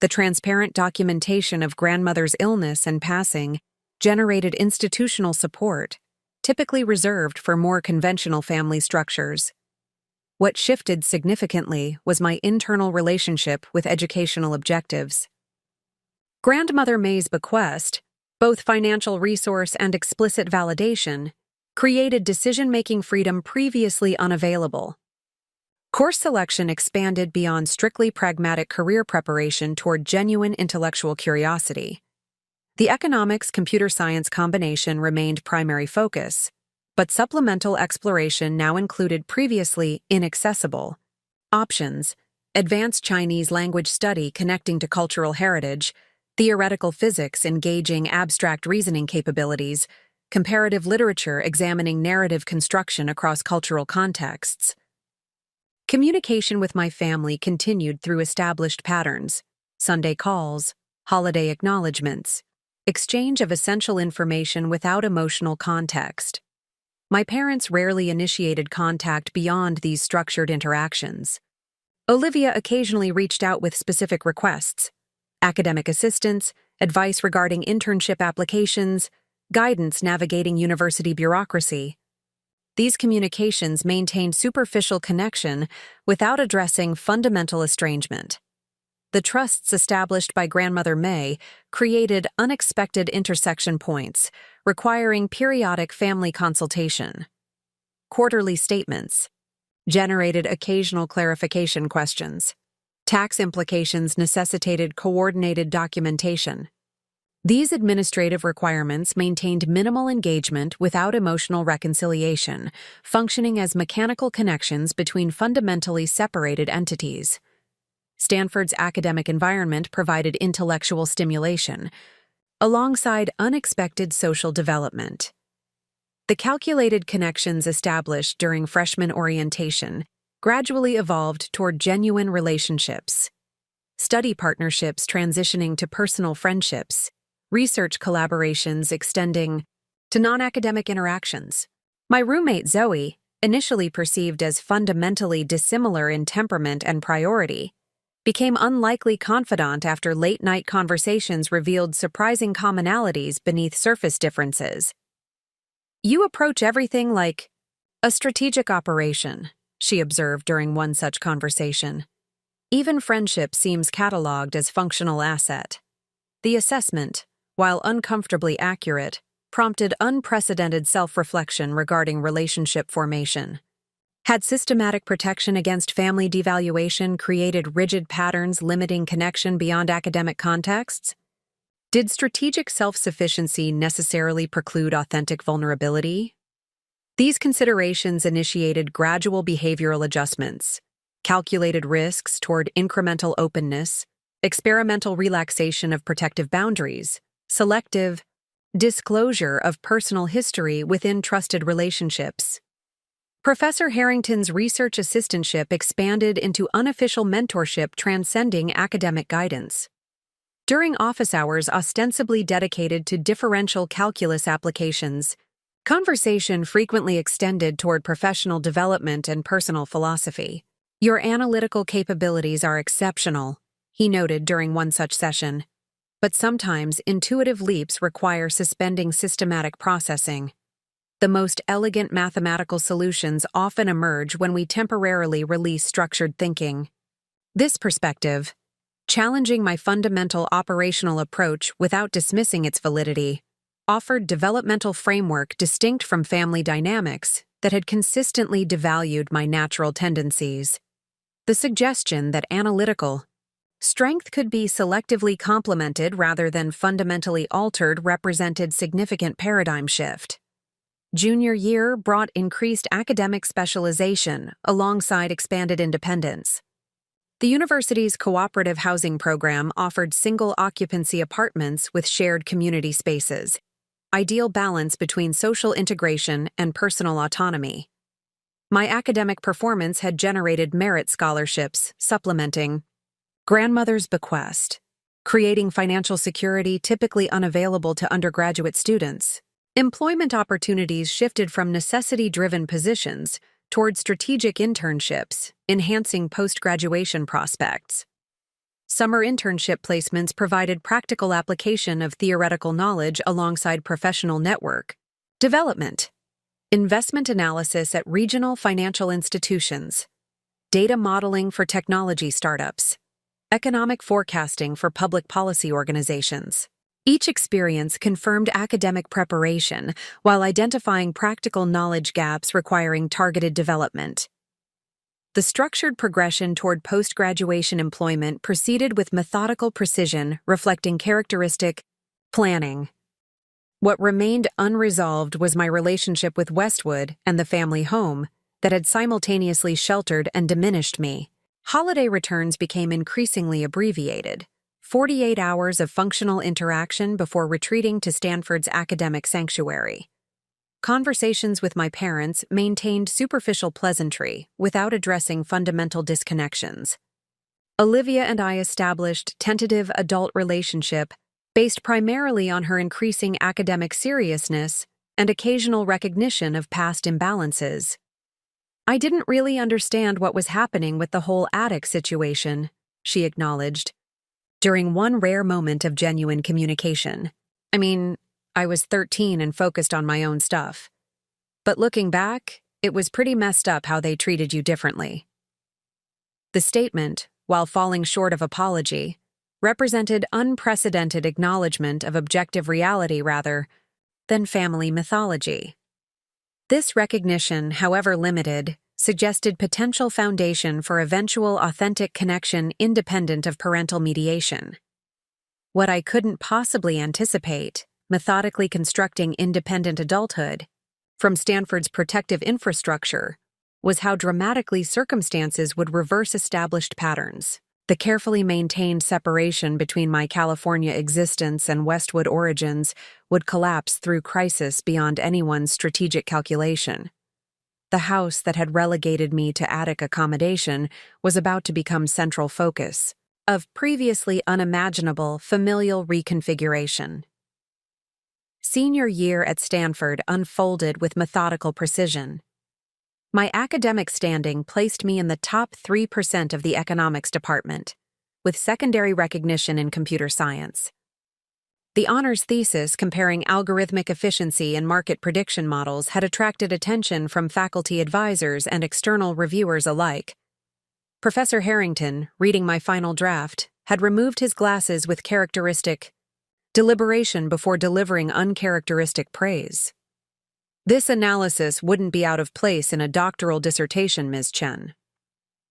The transparent documentation of grandmother's illness and passing generated institutional support, typically reserved for more conventional family structures. What shifted significantly was my internal relationship with educational objectives. Grandmother May's bequest, both financial resource and explicit validation, created decision-making freedom previously unavailable. Course selection expanded beyond strictly pragmatic career preparation toward genuine intellectual curiosity. The economics-computer science combination remained primary focus, but supplemental exploration now included previously inaccessible options: advanced Chinese language study connecting to cultural heritage, theoretical physics engaging abstract reasoning capabilities, comparative literature examining narrative construction across cultural contexts. Communication with my family continued through established patterns: Sunday calls, holiday acknowledgments, exchange of essential information without emotional context. My parents rarely initiated contact beyond these structured interactions. Olivia occasionally reached out with specific requests: academic assistance, advice regarding internship applications, guidance navigating university bureaucracy. These communications maintained superficial connection without addressing fundamental estrangement. The trusts established by Grandmother May created unexpected intersection points, requiring periodic family consultation. Quarterly statements generated occasional clarification questions. Tax implications necessitated coordinated documentation. These administrative requirements maintained minimal engagement without emotional reconciliation, functioning as mechanical connections between fundamentally separated entities. Stanford's academic environment provided intellectual stimulation, alongside unexpected social development. The calculated connections established during freshman orientation gradually evolved toward genuine relationships. Study partnerships transitioning to personal friendships, research collaborations extending to non-academic interactions. My roommate Zoe, initially perceived as fundamentally dissimilar in temperament and priority, became unlikely confidant after late-night conversations revealed surprising commonalities beneath surface differences. "You approach everything like a strategic operation," she observed during one such conversation. "Even friendship seems catalogued as functional asset." The assessment, while uncomfortably accurate, prompted unprecedented self-reflection regarding relationship formation. Had systematic protection against family devaluation created rigid patterns limiting connection beyond academic contexts? Did strategic self-sufficiency necessarily preclude authentic vulnerability? These considerations initiated gradual behavioral adjustments, calculated risks toward incremental openness, experimental relaxation of protective boundaries, selective disclosure of personal history within trusted relationships. Professor Harrington's research assistantship expanded into unofficial mentorship transcending academic guidance. During office hours ostensibly dedicated to differential calculus applications, conversation frequently extended toward professional development and personal philosophy. "Your analytical capabilities are exceptional," he noted during one such session. "But sometimes intuitive leaps require suspending systematic processing. The most elegant mathematical solutions often emerge when we temporarily release structured thinking." This perspective, challenging my fundamental operational approach without dismissing its validity, offered developmental framework distinct from family dynamics that had consistently devalued my natural tendencies. The suggestion that analytical strength could be selectively complemented rather than fundamentally altered represented significant paradigm shift. Junior year brought increased academic specialization alongside expanded independence. The university's cooperative housing program offered single-occupancy apartments with shared community spaces, ideal balance between social integration and personal autonomy. My academic performance had generated merit scholarships, supplementing grandmother's bequest, creating financial security typically unavailable to undergraduate students. Employment opportunities shifted from necessity-driven positions toward strategic internships, enhancing post-graduation prospects. Summer internship placements provided practical application of theoretical knowledge alongside professional network development. Investment analysis at regional financial institutions, data modeling for technology startups, economic forecasting for public policy organizations. Each experience confirmed academic preparation while identifying practical knowledge gaps requiring targeted development. The structured progression toward post-graduation employment proceeded with methodical precision, reflecting characteristic planning. What remained unresolved was my relationship with Westwood and the family home that had simultaneously sheltered and diminished me. Holiday returns became increasingly abbreviated, 48 hours of functional interaction before retreating to Stanford's academic sanctuary. Conversations with my parents maintained superficial pleasantry without addressing fundamental disconnections. Olivia and I established tentative adult relationship based primarily on her increasing academic seriousness and occasional recognition of past imbalances. I didn't really understand what was happening with the whole attic situation, she acknowledged, during one rare moment of genuine communication. I was 13 and focused on my own stuff. But looking back, it was pretty messed up how they treated you differently. The statement, while falling short of apology, represented unprecedented acknowledgement of objective reality rather than family mythology. This recognition, however limited, suggested potential foundation for eventual authentic connection independent of parental mediation. What I couldn't possibly anticipate, methodically constructing independent adulthood from Stanford's protective infrastructure, was how dramatically circumstances would reverse established patterns. The carefully maintained separation between my California existence and Westwood origins would collapse through crisis beyond anyone's strategic calculation. The house that had relegated me to attic accommodation was about to become central focus of previously unimaginable familial reconfiguration. Senior year at Stanford unfolded with methodical precision. My academic standing placed me in the top 3% of the economics department, with secondary recognition in computer science. The honors thesis comparing algorithmic efficiency and market prediction models had attracted attention from faculty advisors and external reviewers alike. Professor Harrington, reading my final draft, had removed his glasses with characteristic deliberation before delivering uncharacteristic praise. This analysis wouldn't be out of place in a doctoral dissertation, Ms. Chen.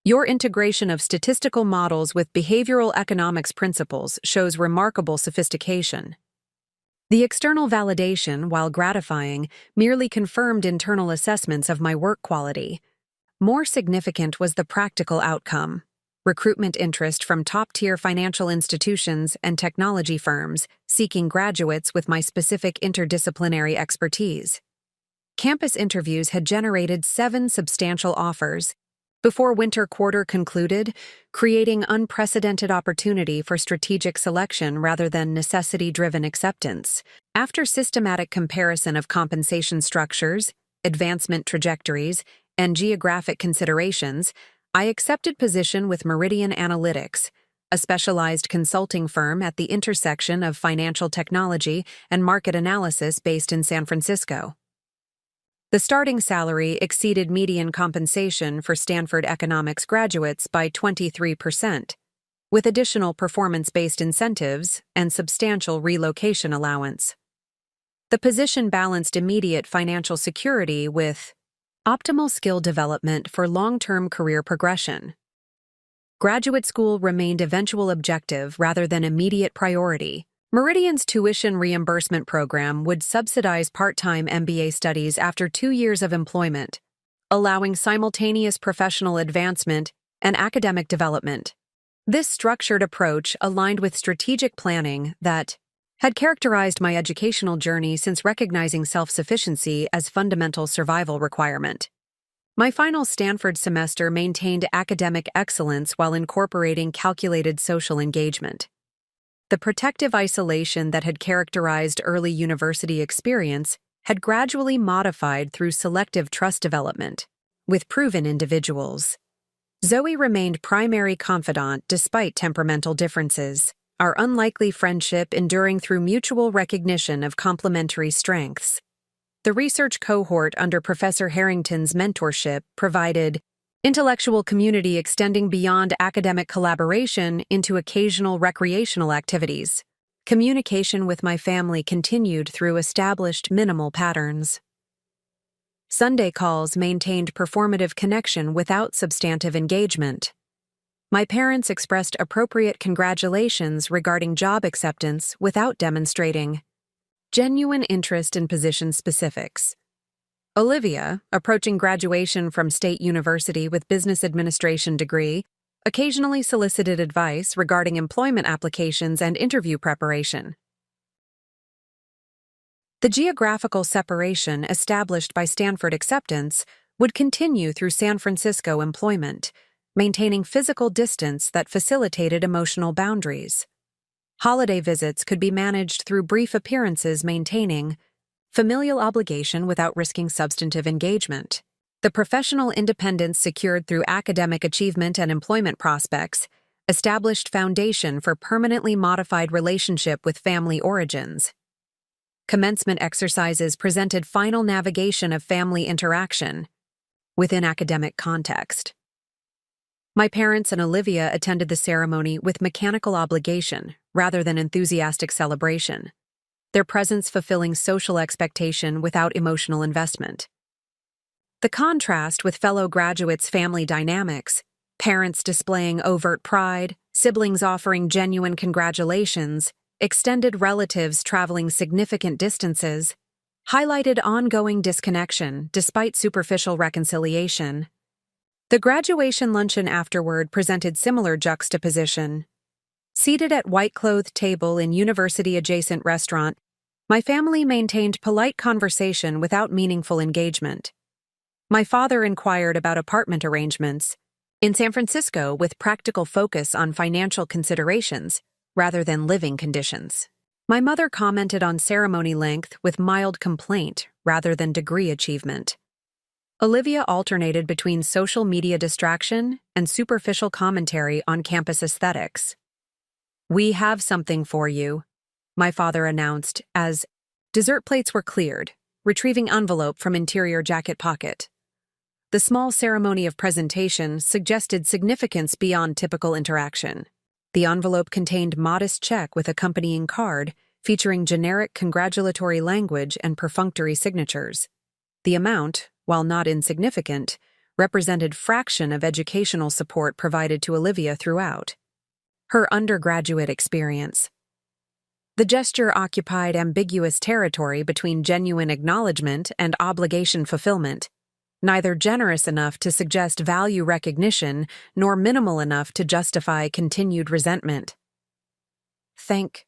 Your integration of statistical models with behavioral economics principles shows remarkable sophistication. The external validation, while gratifying, merely confirmed internal assessments of my work quality. More significant was the practical outcome: recruitment interest from top-tier financial institutions and technology firms seeking graduates with my specific interdisciplinary expertise. Campus interviews had generated 7 substantial offers before winter quarter concluded, creating unprecedented opportunity for strategic selection rather than necessity-driven acceptance. After systematic comparison of compensation structures, advancement trajectories, and geographic considerations, I accepted position with Meridian Analytics, a specialized consulting firm at the intersection of financial technology and market analysis based in San Francisco. The starting salary exceeded median compensation for Stanford economics graduates by 23%, with additional performance-based incentives and substantial relocation allowance. The position balanced immediate financial security with optimal skill development for long-term career progression. Graduate school remained eventual objective rather than immediate priority. Meridian's tuition reimbursement program would subsidize part-time MBA studies after 2 years of employment, allowing simultaneous professional advancement and academic development. This structured approach aligned with strategic planning that had characterized my educational journey since recognizing self-sufficiency as fundamental survival requirement. My final Stanford semester maintained academic excellence while incorporating calculated social engagement. The protective isolation that had characterized early university experience had gradually modified through selective trust development with proven individuals. Zoe remained primary confidant despite temperamental differences, our unlikely friendship enduring through mutual recognition of complementary strengths. The research cohort under Professor Harrington's mentorship provided intellectual community extending beyond academic collaboration into occasional recreational activities. Communication with my family continued through established minimal patterns. Sunday calls maintained performative connection without substantive engagement. My parents expressed appropriate congratulations regarding job acceptance without demonstrating genuine interest in position specifics. Olivia, approaching graduation from State University with business administration degree, occasionally solicited advice regarding employment applications and interview preparation. The geographical separation established by Stanford acceptance would continue through San Francisco employment, maintaining physical distance that facilitated emotional boundaries. Holiday visits could be managed through brief appearances maintaining familial obligation without risking substantive engagement. The professional independence secured through academic achievement and employment prospects established foundation for permanently modified relationship with family origins. Commencement exercises presented final navigation of family interaction within academic context. My parents and Olivia attended the ceremony with mechanical obligation rather than enthusiastic celebration, their presence fulfilling social expectation without emotional investment. The contrast with fellow graduates' family dynamics, parents displaying overt pride, siblings offering genuine congratulations, extended relatives traveling significant distances, highlighted ongoing disconnection despite superficial reconciliation. The graduation luncheon afterward presented similar juxtaposition. Seated at white-clothed table in university-adjacent restaurant, my family maintained polite conversation without meaningful engagement. My father inquired about apartment arrangements in San Francisco with practical focus on financial considerations rather than living conditions. My mother commented on ceremony length with mild complaint rather than degree achievement. Olivia alternated between social media distraction and superficial commentary on campus aesthetics. "We have something for you," my father announced as dessert plates were cleared, retrieving envelope from interior jacket pocket. The small ceremony of presentation suggested significance beyond typical interaction. The envelope contained modest check with accompanying card featuring generic congratulatory language and perfunctory signatures. The amount, while not insignificant, represented fraction of educational support provided to Olivia throughout her undergraduate experience. The gesture occupied ambiguous territory between genuine acknowledgement and obligation fulfillment, neither generous enough to suggest value recognition nor minimal enough to justify continued resentment. "Thank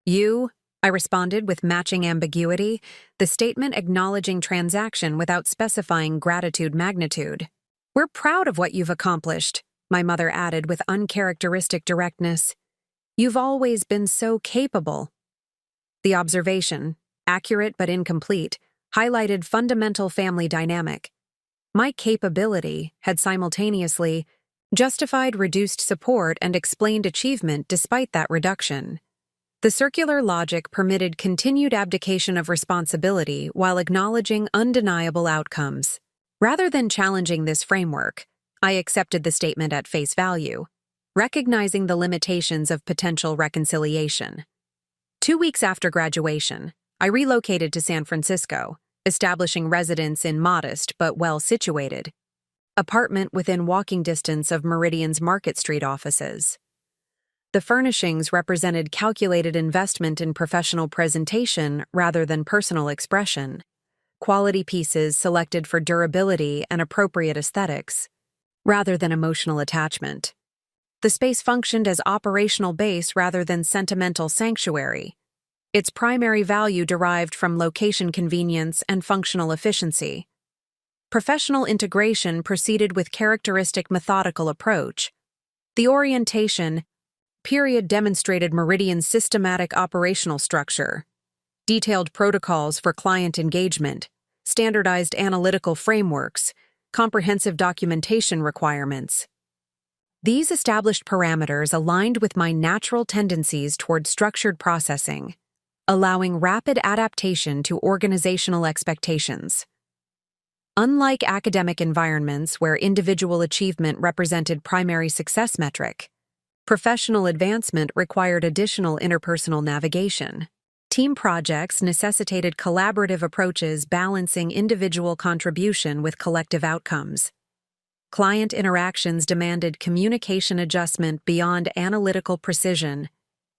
you," I responded with matching ambiguity, the statement acknowledging transaction without specifying gratitude magnitude. "We're proud of what you've accomplished," my mother added with uncharacteristic directness. "You've always been so capable." The observation, accurate but incomplete, highlighted fundamental family dynamic. My capability had simultaneously justified reduced support and explained achievement despite that reduction. The circular logic permitted continued abdication of responsibility while acknowledging undeniable outcomes. Rather than challenging this framework, I accepted the statement at face value, recognizing the limitations of potential reconciliation. 2 weeks after graduation, I relocated to San Francisco, establishing residence in modest but well-situated apartment within walking distance of Meridian's Market Street offices. The furnishings represented calculated investment in professional presentation rather than personal expression, quality pieces selected for durability and appropriate aesthetics, rather than emotional attachment. The space functioned as operational base rather than sentimental sanctuary. Its primary value derived from location convenience and functional efficiency. Professional integration proceeded with characteristic methodical approach. The orientation period demonstrated Meridian's systematic operational structure, detailed protocols for client engagement, standardized analytical frameworks, comprehensive documentation requirements. These established parameters aligned with my natural tendencies toward structured processing, allowing rapid adaptation to organizational expectations. Unlike academic environments where individual achievement represented primary success metric, professional advancement required additional interpersonal navigation. Team projects necessitated collaborative approaches balancing individual contribution with collective outcomes. Client interactions demanded communication adjustment beyond analytical precision,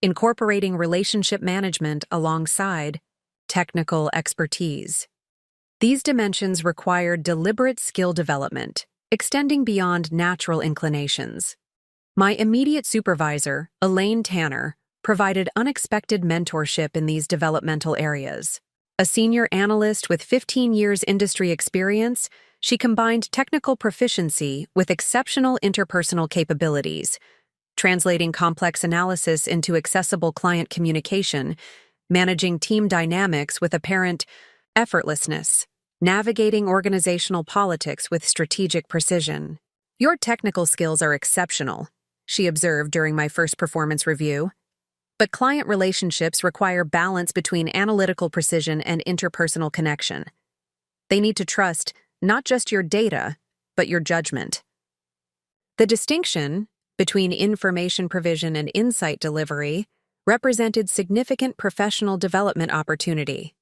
incorporating relationship management alongside technical expertise. These dimensions required deliberate skill development, extending beyond natural inclinations. My immediate supervisor, Elaine Tanner, provided unexpected mentorship in these developmental areas. A senior analyst with 15 years industry experience, she combined technical proficiency with exceptional interpersonal capabilities, translating complex analysis into accessible client communication, managing team dynamics with apparent effortlessness, navigating organizational politics with strategic precision. "Your technical skills are exceptional," she observed during my first performance review. "But client relationships require balance between analytical precision and interpersonal connection. They need to trust not just your data, but your judgment." The distinction between information provision and insight delivery represented significant professional development opportunity.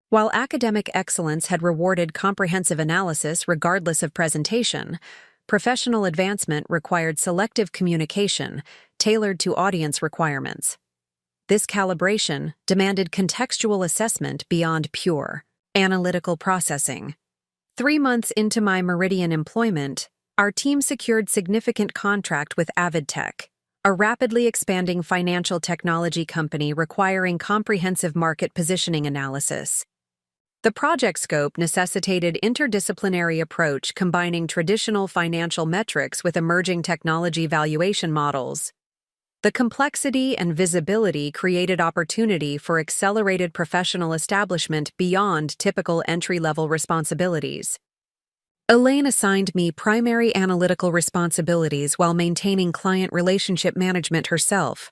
While academic excellence had rewarded comprehensive analysis regardless of presentation, professional advancement required selective communication tailored to audience requirements. This calibration demanded contextual assessment beyond pure analytical processing. 3 months into my Meridian employment, our team secured significant contract with AvidTech, a rapidly expanding financial technology company requiring comprehensive market positioning analysis. The project scope necessitated interdisciplinary approach combining traditional financial metrics with emerging technology valuation models. The complexity and visibility created opportunity for accelerated professional establishment beyond typical entry-level responsibilities. Elaine assigned me primary analytical responsibilities while maintaining client relationship management herself,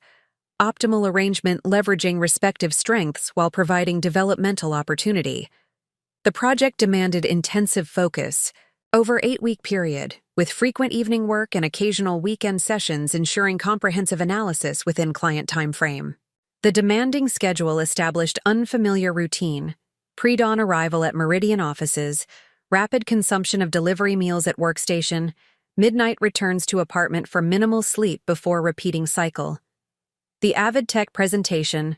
optimal arrangement leveraging respective strengths while providing developmental opportunity. The project demanded intensive focus over 8-week period, with frequent evening work and occasional weekend sessions ensuring comprehensive analysis within client timeframe. The demanding schedule established unfamiliar routine, pre-dawn arrival at Meridian offices, rapid consumption of delivery meals at workstation, midnight returns to apartment for minimal sleep before repeating cycle. The AvidTech presentation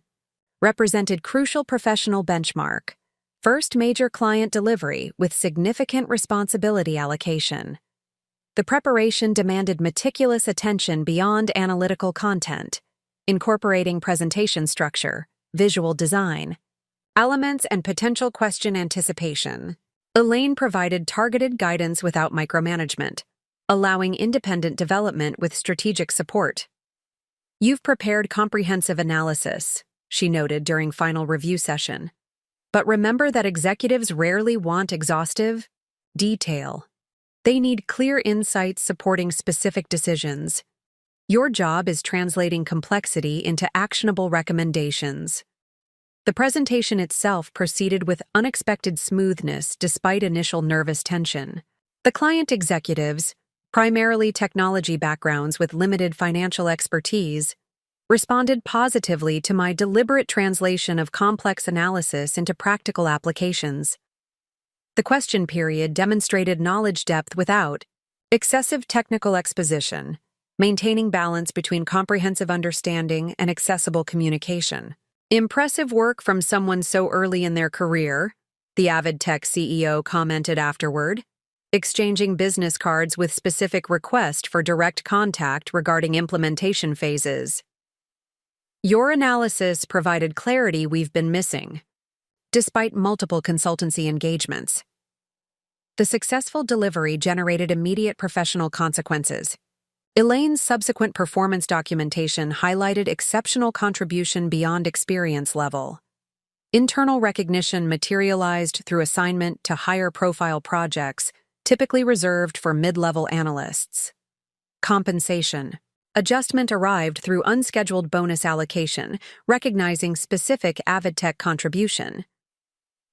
represented crucial professional benchmark, first major client delivery with significant responsibility allocation. The preparation demanded meticulous attention beyond analytical content, incorporating presentation structure, visual design, elements, and potential question anticipation. Elaine provided targeted guidance without micromanagement, allowing independent development with strategic support. "You've prepared comprehensive analysis," she noted during final review session. "But remember that executives rarely want exhaustive detail. They need clear insights supporting specific decisions. Your job is translating complexity into actionable recommendations." The presentation itself proceeded with unexpected smoothness despite initial nervous tension. The client executives, primarily technology backgrounds with limited financial expertise, responded positively to my deliberate translation of complex analysis into practical applications. The question period demonstrated knowledge depth without excessive technical exposition, maintaining balance between comprehensive understanding and accessible communication. "Impressive work from someone so early in their career," the AvidTech CEO commented afterward. exchanging business cards with specific request for direct contact regarding implementation phases. Your analysis provided clarity we've been missing, despite multiple consultancy engagements. The successful delivery generated immediate professional consequences. Elaine's subsequent performance documentation highlighted exceptional contribution beyond experience level. Internal recognition materialized through assignment to higher-profile projects, typically reserved for mid-level analysts. Compensation. Adjustment arrived through unscheduled bonus allocation, recognizing specific AvidTech contribution.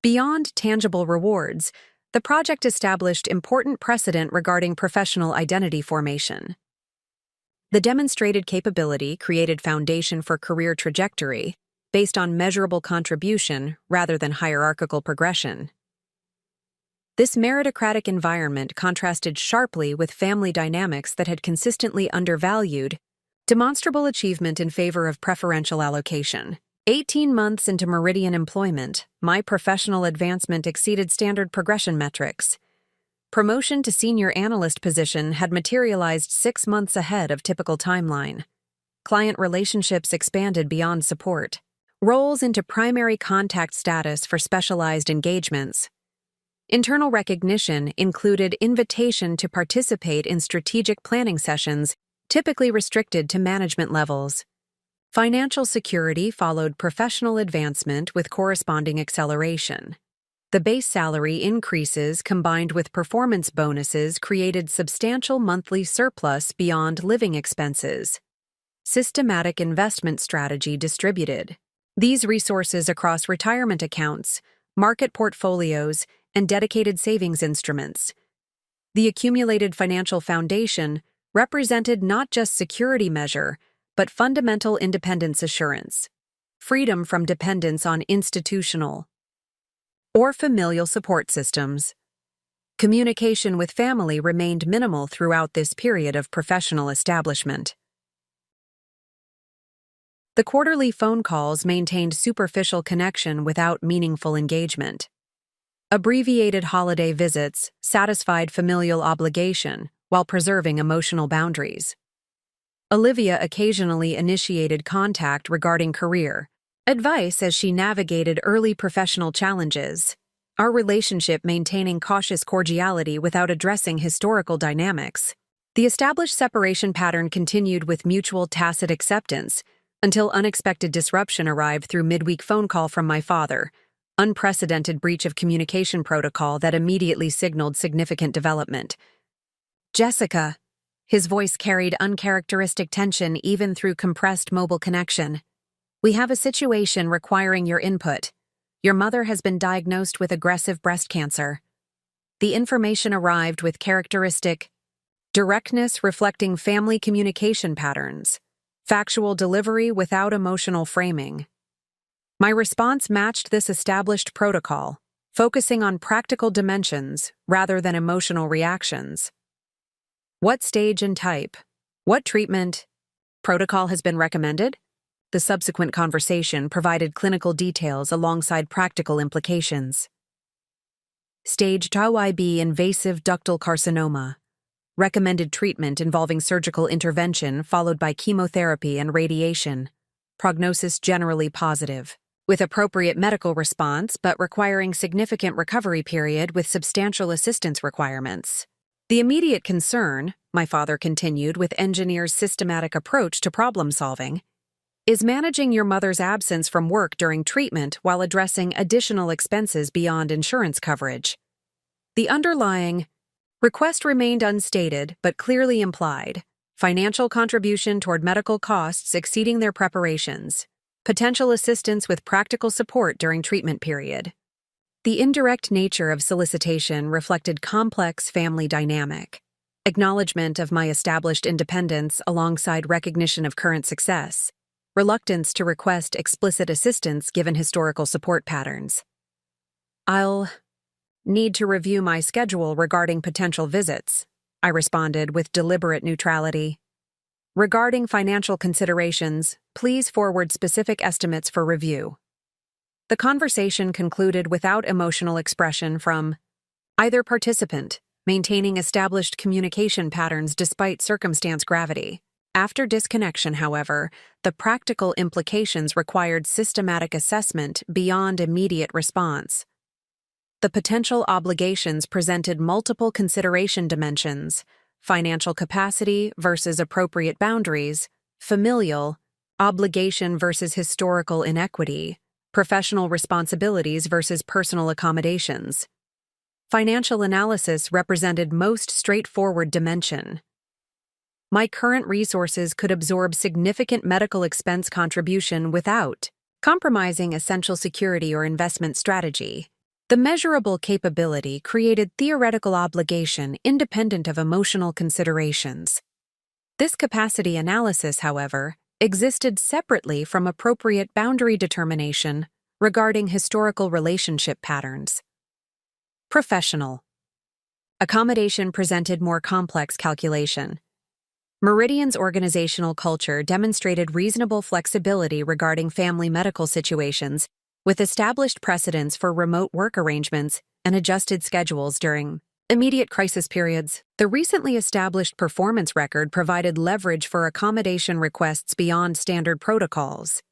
Beyond tangible rewards, the project established important precedent regarding professional identity formation. The demonstrated capability created foundation for career trajectory based on measurable contribution rather than hierarchical progression. This meritocratic environment contrasted sharply with family dynamics that had consistently undervalued demonstrable achievement in favor of preferential allocation. 18 months into Meridian employment, my professional advancement exceeded standard progression metrics. Promotion to senior analyst position had materialized 6 months ahead of typical timeline. Client relationships expanded beyond support. Roles into primary contact status for specialized engagements. Internal recognition included invitation to participate in strategic planning sessions, typically restricted to management levels. Financial security followed professional advancement with corresponding acceleration. The base salary increases combined with performance bonuses created substantial monthly surplus beyond living expenses. Systematic investment strategy distributed. These resources across retirement accounts, market portfolios, and dedicated savings instruments. The accumulated financial foundation represented not just security measure, but fundamental independence assurance, freedom from dependence on institutional or familial support systems. Communication with family remained minimal throughout this period of professional establishment. The quarterly phone calls maintained superficial connection without meaningful engagement. Abbreviated holiday visits satisfied familial obligation while preserving emotional boundaries. Olivia occasionally initiated contact regarding career advice as she navigated early professional challenges, our relationship maintaining cautious cordiality without addressing historical dynamics. The established separation pattern continued with mutual tacit acceptance until unexpected disruption arrived through midweek phone call from my father, unprecedented breach of communication protocol that immediately signaled significant development. "Jessica." His voice carried uncharacteristic tension even through compressed mobile connection. "We have a situation requiring your input. Your mother has been diagnosed with aggressive breast cancer." The information arrived with characteristic directness reflecting family communication patterns, factual delivery without emotional framing. My response matched this established protocol, focusing on practical dimensions rather than emotional reactions. What stage and type? What treatment? Protocol has been recommended? The subsequent conversation provided clinical details alongside practical implications. Stage 2IB invasive ductal carcinoma. Recommended treatment involving surgical intervention followed by chemotherapy and radiation. Prognosis generally positive, with appropriate medical response but requiring significant recovery period with substantial assistance requirements. The immediate concern, my father continued with engineer's systematic approach to problem solving, is managing your mother's absence from work during treatment while addressing additional expenses beyond insurance coverage. The underlying request remained unstated but clearly implied: financial contribution toward medical costs exceeding their preparations, potential assistance with practical support during treatment period. The indirect nature of solicitation reflected complex family dynamic, acknowledgement of my established independence alongside recognition of current success, reluctance to request explicit assistance given historical support patterns. "I'll need to review my schedule regarding potential visits," I responded with deliberate neutrality. "Regarding financial considerations, please forward specific estimates for review." The conversation concluded without emotional expression from either participant, maintaining established communication patterns despite circumstance gravity. After disconnection, however, the practical implications required systematic assessment beyond immediate response. The potential obligations presented multiple consideration dimensions: financial capacity versus appropriate boundaries, familial, obligation versus historical inequity, professional responsibilities versus personal accommodations. Financial analysis represented most straightforward dimension. My current resources could absorb significant medical expense contribution without compromising essential security or investment strategy. The measurable capability created theoretical obligation independent of emotional considerations. This capacity analysis, however, existed separately from appropriate boundary determination regarding historical relationship patterns. Professional. Accommodation presented more complex calculation. Meridian's organizational culture demonstrated reasonable flexibility regarding family medical situations, with established precedents for remote work arrangements and adjusted schedules during immediate crisis periods. The recently established performance record provided leverage for accommodation requests beyond standard protocols.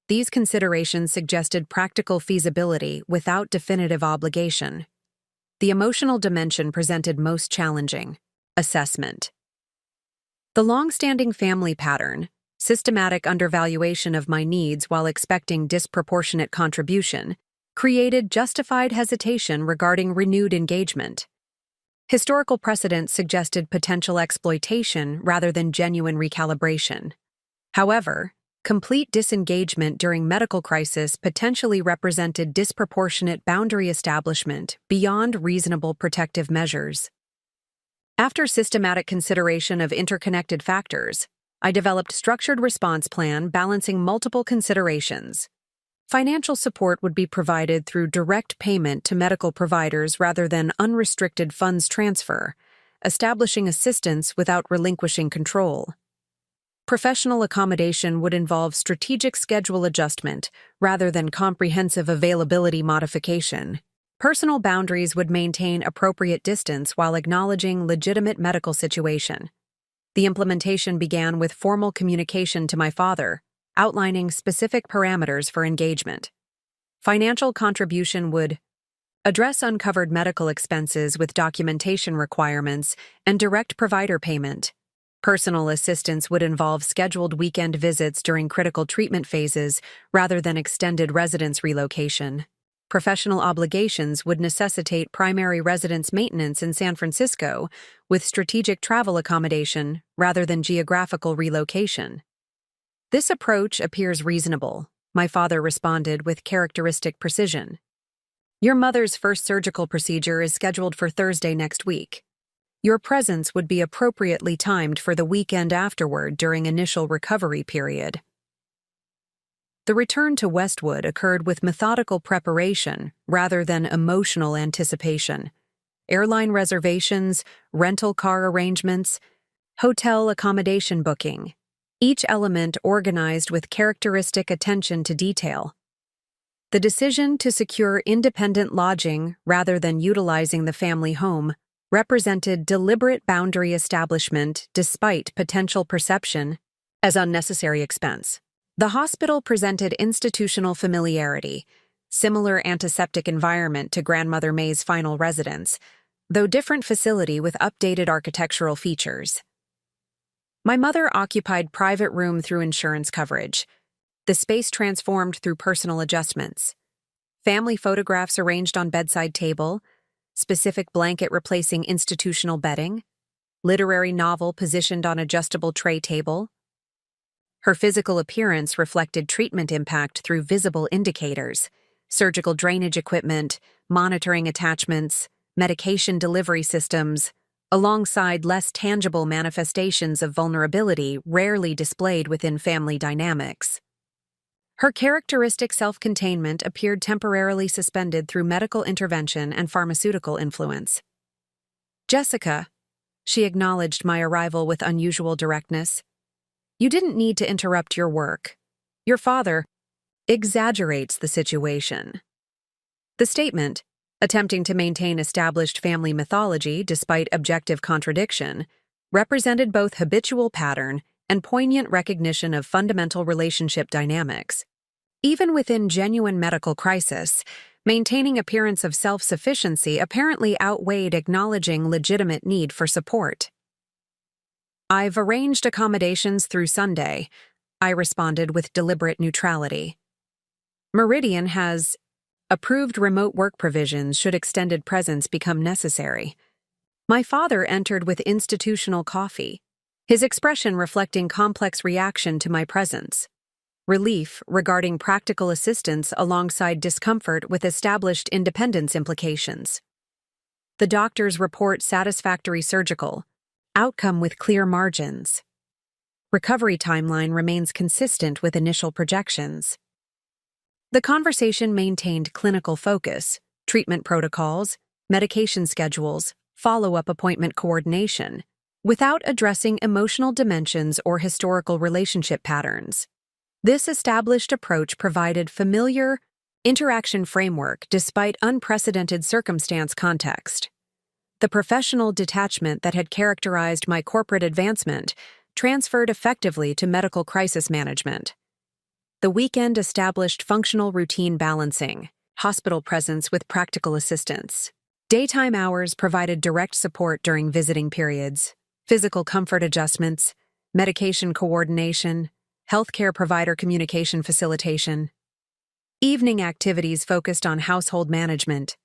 These considerations suggested practical feasibility without definitive obligation. The emotional dimension presented most challenging: assessment. The long-standing family pattern, systematic undervaluation of my needs while expecting disproportionate contribution, created justified hesitation regarding renewed engagement. Historical precedents suggested potential exploitation rather than genuine recalibration. However, complete disengagement during medical crisis potentially represented disproportionate boundary establishment beyond reasonable protective measures. After systematic consideration of interconnected factors, I developed structured response plan balancing multiple considerations. Financial support would be provided through direct payment to medical providers rather than unrestricted funds transfer, establishing assistance without relinquishing control. Professional accommodation would involve strategic schedule adjustment rather than comprehensive availability modification. Personal boundaries would maintain appropriate distance while acknowledging legitimate medical situation. The implementation began with formal communication to my father, outlining specific parameters for engagement. Financial contribution would address uncovered medical expenses with documentation requirements and direct provider payment. Personal assistance would involve scheduled weekend visits during critical treatment phases rather than extended residence relocation. Professional obligations would necessitate primary residence maintenance in San Francisco with strategic travel accommodation rather than geographical relocation. This approach appears reasonable, my father responded with characteristic precision. Your mother's first surgical procedure is scheduled for Thursday next week. Your presence would be appropriately timed for the weekend afterward during initial recovery period. The return to Westwood occurred with methodical preparation rather than emotional anticipation. Airline reservations, rental car arrangements, hotel accommodation booking, each element organized with characteristic attention to detail. The decision to secure independent lodging rather than utilizing the family home represented deliberate boundary establishment despite potential perception as unnecessary expense. The hospital presented institutional familiarity, similar antiseptic environment to Grandmother May's final residence, though different facility with updated architectural features. My mother occupied private room through insurance coverage. The space transformed through personal adjustments. Family photographs arranged on bedside table, specific blanket replacing institutional bedding, literary novel positioned on adjustable tray table. Her physical appearance reflected treatment impact through visible indicators, surgical drainage equipment, monitoring attachments, medication delivery systems, alongside less tangible manifestations of vulnerability rarely displayed within family dynamics. Her characteristic self-containment appeared temporarily suspended through medical intervention and pharmaceutical influence. Jessica, she acknowledged my arrival with unusual directness. You didn't need to interrupt your work. Your father exaggerates the situation. The statement, attempting to maintain established family mythology despite objective contradiction, represented both habitual pattern and poignant recognition of fundamental relationship dynamics. Even within genuine medical crisis, maintaining appearance of self-sufficiency apparently outweighed acknowledging legitimate need for support. "I've arranged accommodations through Sunday," I responded with deliberate neutrality. "Meridian has approved remote work provisions should extended presence become necessary." My father entered with institutional coffee, his expression reflecting complex reaction to my presence. Relief regarding practical assistance alongside discomfort with established independence implications. The doctor's report satisfactory surgical, outcome with clear margins. Recovery timeline remains consistent with initial projections. The conversation maintained clinical focus, treatment protocols, medication schedules, follow-up appointment coordination, without addressing emotional dimensions or historical relationship patterns. This established approach provided familiar interaction framework despite unprecedented circumstance context. The professional detachment that had characterized my corporate advancement transferred effectively to medical crisis management. The weekend established functional routine balancing, hospital presence with practical assistance. Daytime hours provided direct support during visiting periods, physical comfort adjustments, medication coordination, healthcare provider communication facilitation. Evening activities focused on household management,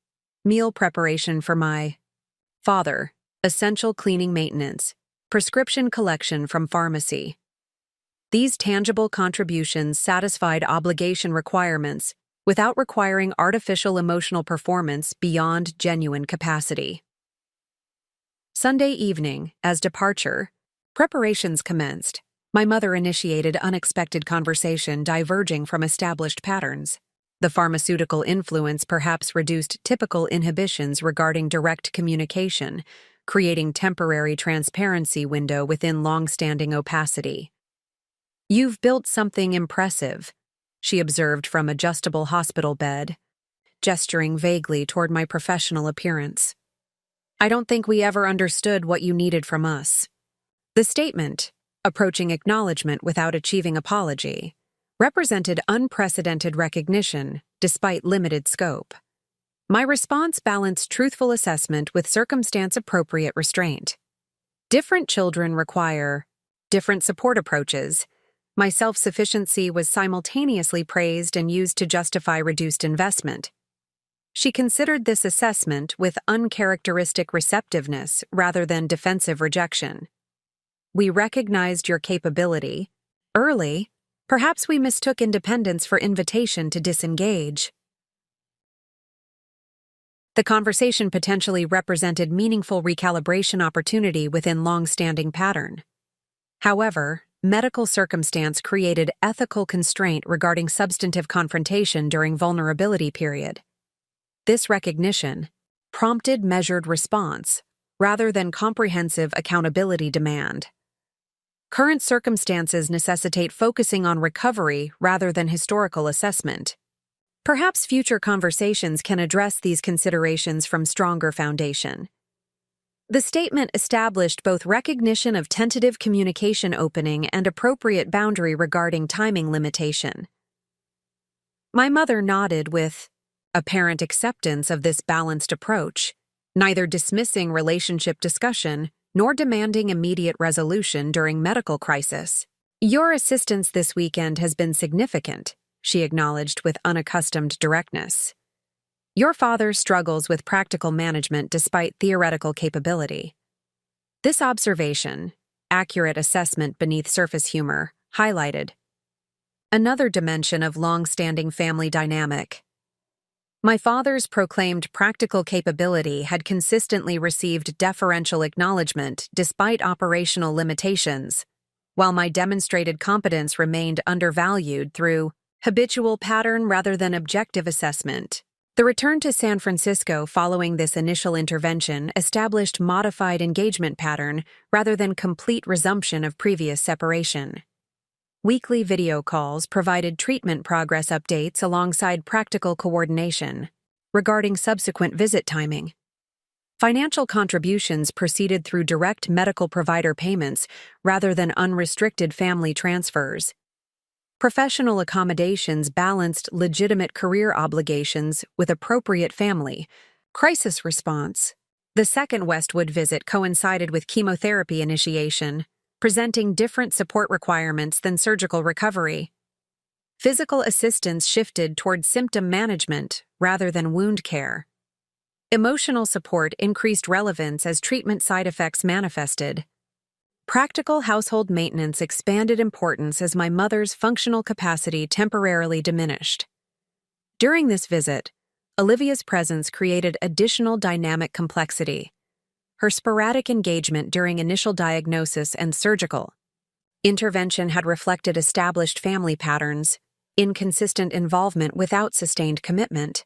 meal preparation for my father, essential cleaning maintenance, prescription collection from pharmacy. These tangible contributions satisfied obligation requirements without requiring artificial emotional performance beyond genuine capacity. Sunday evening, as departure, preparations commenced. My mother initiated unexpected conversation diverging from established patterns. The pharmaceutical influence perhaps reduced typical inhibitions regarding direct communication, creating temporary transparency window within long-standing opacity. "You've built something impressive," she observed from adjustable hospital bed, gesturing vaguely toward my professional appearance. "I don't think we ever understood what you needed from us." The statement, approaching acknowledgement without achieving apology, represented unprecedented recognition despite limited scope. My response balanced truthful assessment with circumstance-appropriate restraint. Different children require different support approaches. My self-sufficiency was simultaneously praised and used to justify reduced investment. She considered this assessment with uncharacteristic receptiveness rather than defensive rejection. "We recognized your capability. Early, perhaps we mistook independence for invitation to disengage." The conversation potentially represented meaningful recalibration opportunity within long-standing pattern. However, medical circumstance created ethical constraint regarding substantive confrontation during vulnerability period. This recognition prompted measured response rather than comprehensive accountability demand. Current circumstances necessitate focusing on recovery rather than historical assessment. Perhaps future conversations can address these considerations from stronger foundation. The statement established both recognition of tentative communication opening and appropriate boundary regarding timing limitation. My mother nodded with apparent acceptance of this balanced approach, neither dismissing relationship discussion nor demanding immediate resolution during medical crisis. "Your assistance this weekend has been significant," she acknowledged with unaccustomed directness. "Your father struggles with practical management despite theoretical capability." This observation, accurate assessment beneath surface humor, highlighted another dimension of long-standing family dynamic. My father's proclaimed practical capability had consistently received deferential acknowledgement despite operational limitations, while my demonstrated competence remained undervalued through habitual pattern rather than objective assessment. The return to San Francisco following this initial intervention established modified engagement pattern rather than complete resumption of previous separation. Weekly video calls provided treatment progress updates alongside practical coordination. regarding subsequent visit timing. Financial contributions proceeded through direct medical provider payments rather than unrestricted family transfers. Professional accommodations balanced legitimate career obligations with appropriate family. Crisis response. The second Westwood visit coincided with chemotherapy initiation, presenting different support requirements than surgical recovery. Physical assistance shifted toward symptom management rather than wound care. Emotional support increased relevance as treatment side effects manifested. Practical household maintenance expanded importance as my mother's functional capacity temporarily diminished. During this visit, Olivia's presence created additional dynamic complexity. Her sporadic engagement during initial diagnosis and surgical intervention had reflected established family patterns, inconsistent involvement without sustained commitment.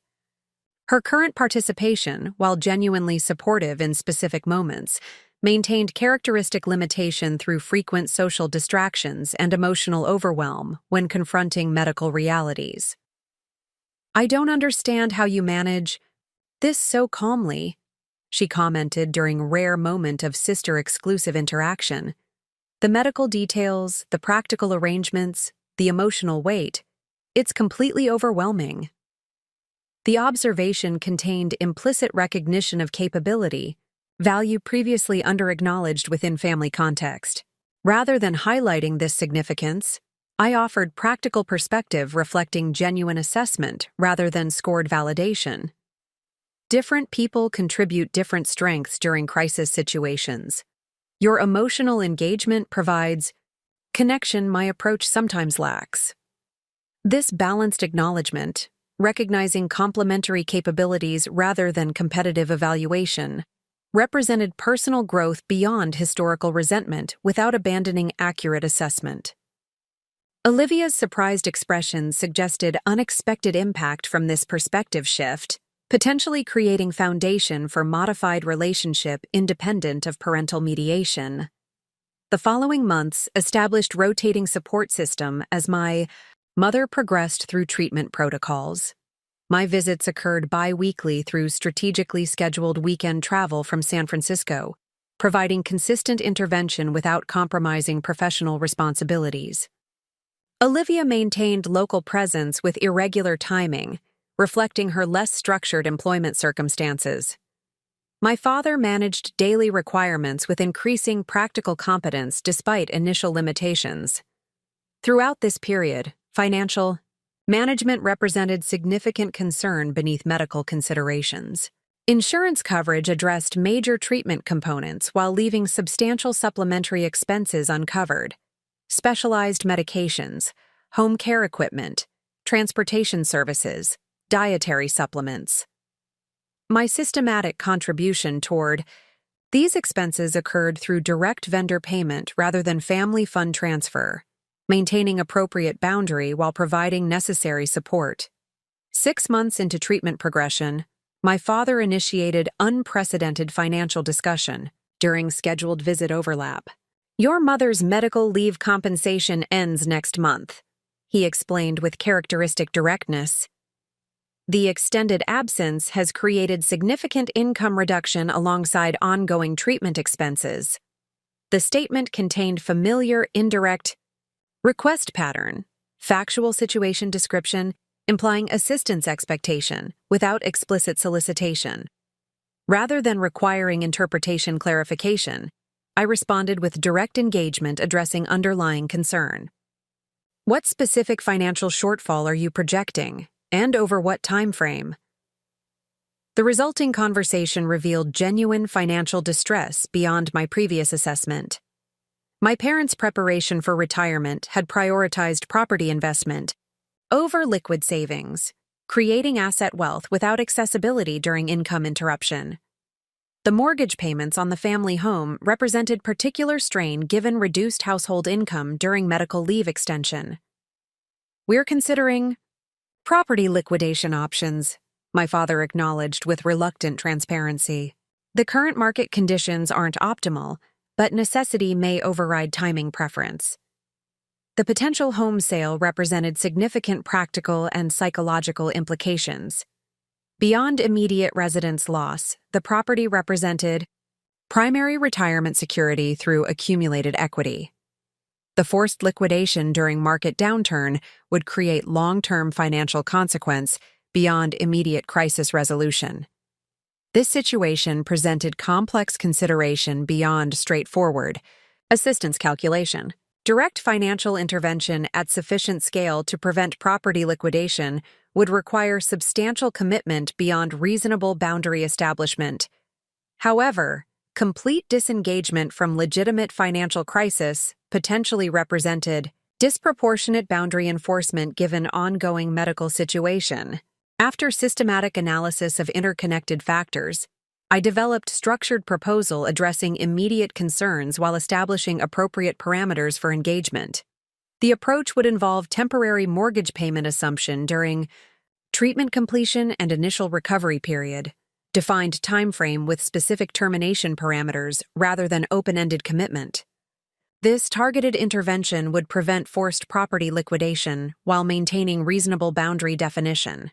Her current participation, while genuinely supportive in specific moments, maintained characteristic limitation through frequent social distractions and emotional overwhelm when confronting medical realities. "I don't understand how you manage this so calmly," she commented during a rare moment of sister-exclusive interaction. "The medical details, the practical arrangements, the emotional weight, it's completely overwhelming." The observation contained implicit recognition of capability, value previously under-acknowledged within family context. Rather than highlighting this significance, I offered practical perspective reflecting genuine assessment rather than scored validation. Different people contribute different strengths during crisis situations. Your emotional engagement provides connection my approach sometimes lacks. This balanced acknowledgement, recognizing complementary capabilities rather than competitive evaluation, represented personal growth beyond historical resentment without abandoning accurate assessment. Olivia's surprised expression suggested unexpected impact from this perspective shift, potentially creating foundation for modified relationship independent of parental mediation. The following months established rotating support system as my mother progressed through treatment protocols. My visits occurred bi-weekly through strategically scheduled weekend travel from San Francisco, providing consistent intervention without compromising professional responsibilities. Olivia maintained local presence with irregular timing, reflecting her less structured employment circumstances. My father managed daily requirements with increasing practical competence despite initial limitations. Throughout this period, financial management represented significant concern beneath medical considerations. Insurance coverage addressed major treatment components while leaving substantial supplementary expenses uncovered. Specialized medications, home care equipment, transportation services, dietary supplements. My systematic contribution toward these expenses occurred through direct vendor payment rather than family fund transfer, maintaining appropriate boundary while providing necessary support. 6 months into treatment progression, my father initiated unprecedented financial discussion during scheduled visit overlap. "Your mother's medical leave compensation ends next month," he explained with characteristic directness. "The extended absence has created significant income reduction alongside ongoing treatment expenses." The statement contained familiar, indirect request pattern, factual situation description, implying assistance expectation without explicit solicitation. Rather than requiring interpretation clarification, I responded with direct engagement addressing underlying concern. "What specific financial shortfall are you projecting, and over what time frame?" The resulting conversation revealed genuine financial distress beyond my previous assessment. My parents' preparation for retirement had prioritized property investment over liquid savings, creating asset wealth without accessibility during income interruption. The mortgage payments on the family home represented particular strain given reduced household income during medical leave extension. "We're considering property liquidation options," my father acknowledged with reluctant transparency. "The current market conditions aren't optimal, but necessity may override timing preference." The potential home sale represented significant practical and psychological implications. Beyond immediate residence loss, the property represented primary retirement security through accumulated equity. The forced liquidation during market downturn would create long-term financial consequence beyond immediate crisis resolution. This situation presented complex consideration beyond straightforward assistance calculation. Direct financial intervention at sufficient scale to prevent property liquidation would require substantial commitment beyond reasonable boundary establishment. However, complete disengagement from legitimate financial crisis potentially represented disproportionate boundary enforcement given ongoing medical situation. After systematic analysis of interconnected factors, I developed structured proposal addressing immediate concerns while establishing appropriate parameters for engagement. The approach would involve temporary mortgage payment assumption during treatment completion and initial recovery period, defined timeframe with specific termination parameters rather than open-ended commitment. This targeted intervention would prevent forced property liquidation while maintaining reasonable boundary definition.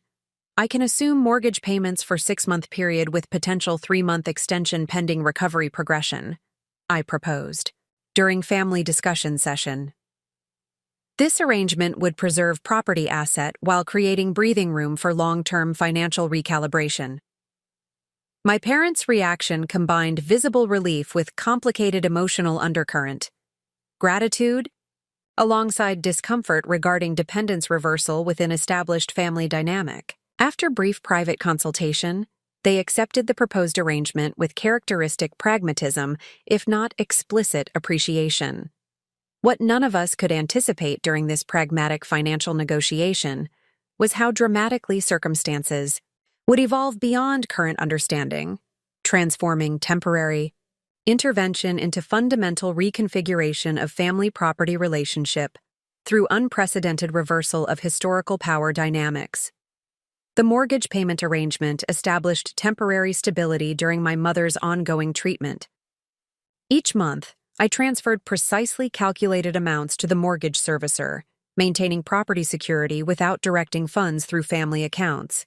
I can assume mortgage payments for 6-month period with potential 3-month extension pending recovery progression, I proposed, during family discussion session. This arrangement would preserve property asset while creating breathing room for long-term financial recalibration. My parents' reaction combined visible relief with complicated emotional undercurrent. Gratitude, alongside discomfort regarding dependence reversal within established family dynamic. After brief private consultation, they accepted the proposed arrangement with characteristic pragmatism, if not explicit appreciation. What none of us could anticipate during this pragmatic financial negotiation was how dramatically circumstances would evolve beyond current understanding, transforming temporary intervention into fundamental reconfiguration of family property relationship through unprecedented reversal of historical power dynamics. The mortgage payment arrangement established temporary stability during my mother's ongoing treatment. Each month, I transferred precisely calculated amounts to the mortgage servicer, maintaining property security without directing funds through family accounts.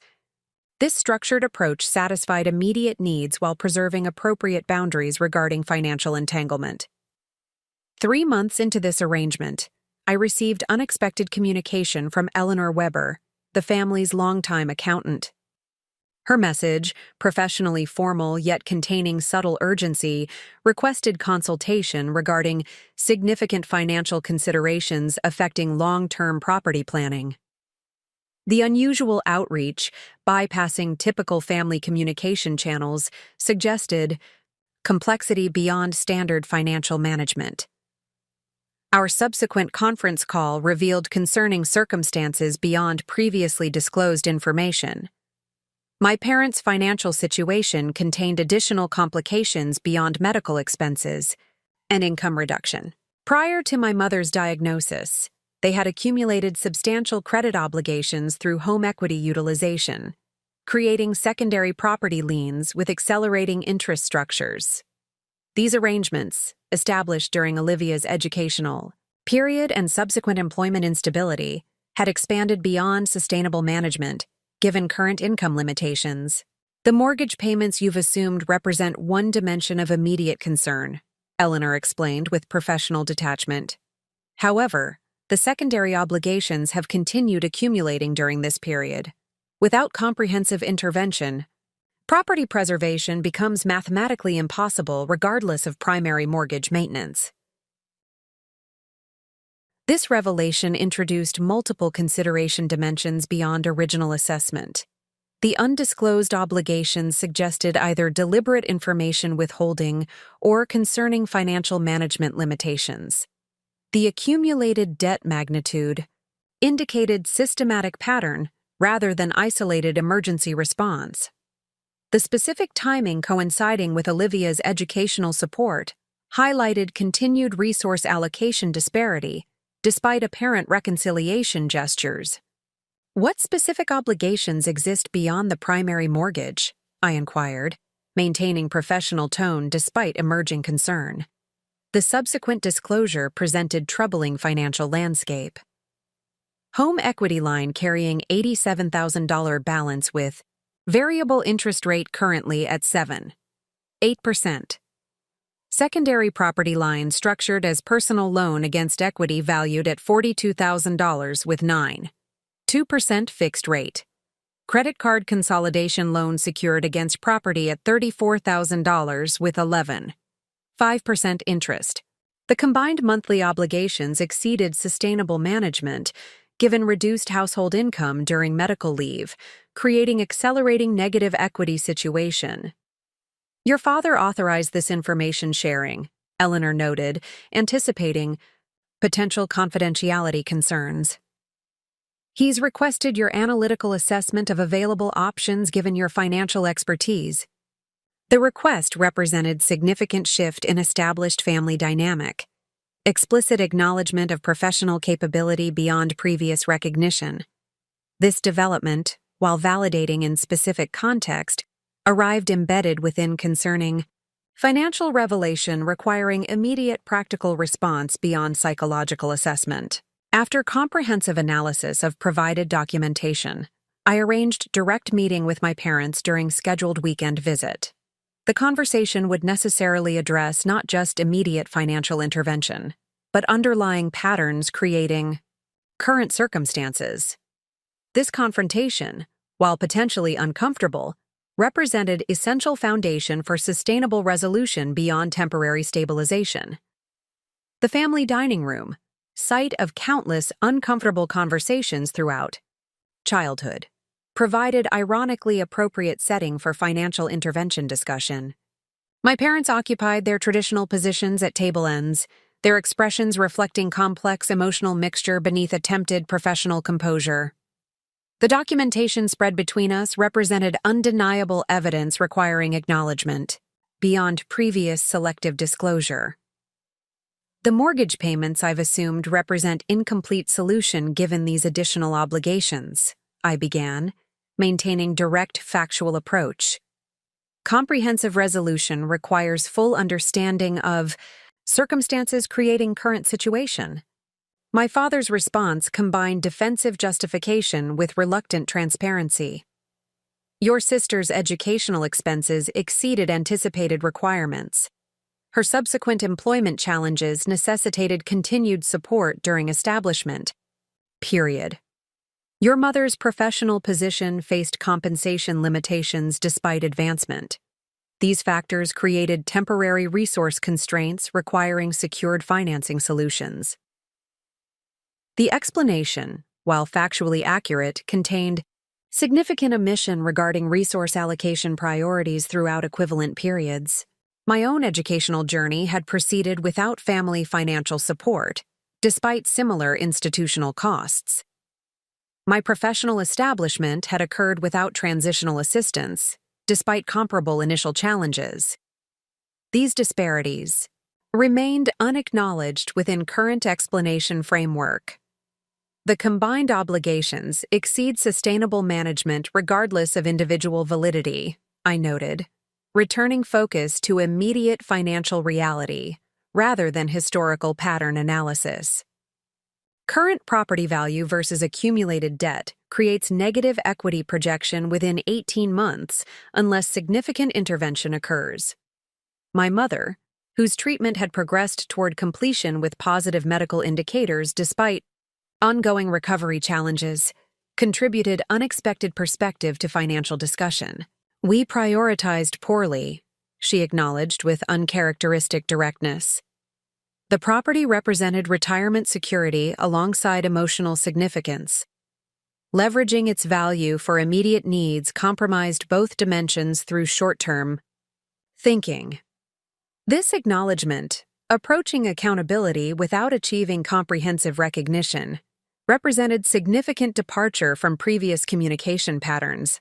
This structured approach satisfied immediate needs while preserving appropriate boundaries regarding financial entanglement. 3 months into this arrangement, I received unexpected communication from Eleanor Weber, the family's longtime accountant. Her message, professionally formal yet containing subtle urgency, requested consultation regarding significant financial considerations affecting long-term property planning. The unusual outreach, bypassing typical family communication channels, suggested complexity beyond standard financial management. Our subsequent conference call revealed concerning circumstances beyond previously disclosed information. My parents' financial situation contained additional complications beyond medical expenses and income reduction. Prior to my mother's diagnosis, they had accumulated substantial credit obligations through home equity utilization, creating secondary property liens with accelerating interest structures. These arrangements, established during Olivia's educational period and subsequent employment instability, had expanded beyond sustainable management, given current income limitations. The mortgage payments you've assumed represent one dimension of immediate concern, Eleanor explained with professional detachment. However, the secondary obligations have continued accumulating during this period. Without comprehensive intervention, property preservation becomes mathematically impossible regardless of primary mortgage maintenance. This revelation introduced multiple consideration dimensions beyond original assessment. The undisclosed obligations suggested either deliberate information withholding or concerning financial management limitations. The accumulated debt magnitude indicated systematic pattern rather than isolated emergency response. The specific timing coinciding with Olivia's educational support highlighted continued resource allocation disparity, despite apparent reconciliation gestures. What specific obligations exist beyond the primary mortgage? I inquired, maintaining professional tone despite emerging concern. The subsequent disclosure presented troubling financial landscape. Home equity line carrying $87,000 balance with Variable interest rate currently at 7.8%. Secondary property line structured as personal loan against equity valued at $42,000 with 9.2% fixed rate. Credit card consolidation loan secured against property at $34,000 with 11.5% interest. The combined monthly obligations exceeded sustainable management, given reduced household income during medical leave, creating accelerating negative equity situation. Your father authorized this information sharing, Eleanor noted, anticipating potential confidentiality concerns. He's requested your analytical assessment of available options given your financial expertise. The request represented significant shift in established family dynamic, explicit acknowledgement of professional capability beyond previous recognition. This development, while validating in specific context, arrived embedded within concerning financial revelation requiring immediate practical response beyond psychological assessment. After comprehensive analysis of provided documentation, I arranged direct meeting with my parents during scheduled weekend visit. The conversation would necessarily address not just immediate financial intervention, but underlying patterns creating current circumstances. This confrontation, while potentially uncomfortable, represented essential foundation for sustainable resolution beyond temporary stabilization. The family dining room, site of countless uncomfortable conversations throughout childhood, provided ironically appropriate setting for financial intervention discussion. My parents occupied their traditional positions at table ends, their expressions reflecting complex emotional mixture beneath attempted professional composure. The documentation spread between us represented undeniable evidence requiring acknowledgement, beyond previous selective disclosure. The mortgage payments I've assumed represent incomplete solution given these additional obligations, I began, maintaining direct factual approach. Comprehensive resolution requires full understanding of circumstances creating current situation. My father's response combined defensive justification with reluctant transparency. Your sister's educational expenses exceeded anticipated requirements. Her subsequent employment challenges necessitated continued support during establishment. Period. Your mother's professional position faced compensation limitations despite advancement. These factors created temporary resource constraints requiring secured financing solutions. The explanation, while factually accurate, contained significant omission regarding resource allocation priorities throughout equivalent periods. My own educational journey had proceeded without family financial support, despite similar institutional costs. My professional establishment had occurred without transitional assistance, despite comparable initial challenges. These disparities remained unacknowledged within current explanation framework. The combined obligations exceed sustainable management regardless of individual validity, I noted, returning focus to immediate financial reality rather than historical pattern analysis. Current property value versus accumulated debt creates negative equity projection within 18 months unless significant intervention occurs. My mother, whose treatment had progressed toward completion with positive medical indicators despite ongoing recovery challenges, contributed unexpected perspective to financial discussion. We prioritized poorly, she acknowledged with uncharacteristic directness. The property represented retirement security alongside emotional significance. Leveraging its value for immediate needs compromised both dimensions through short-term thinking. This acknowledgement, approaching accountability without achieving comprehensive recognition, represented significant departure from previous communication patterns.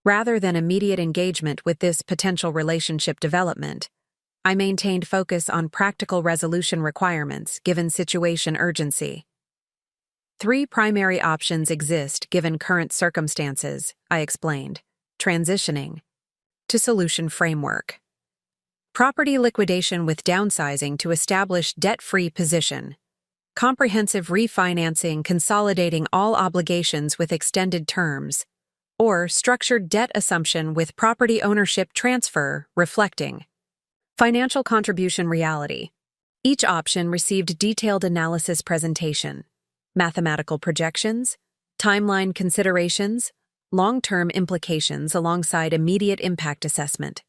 Rather than immediate engagement with this potential relationship development, I maintained focus on practical resolution requirements given situation urgency. 3 primary options exist given current circumstances, I explained, transitioning to solution framework. Property liquidation with downsizing to establish debt-free position. Comprehensive refinancing consolidating all obligations with extended terms. or structured debt assumption with property ownership transfer, reflecting. Financial contribution reality. Each option received detailed analysis presentation, mathematical projections, timeline considerations, long-term implications alongside immediate impact assessment.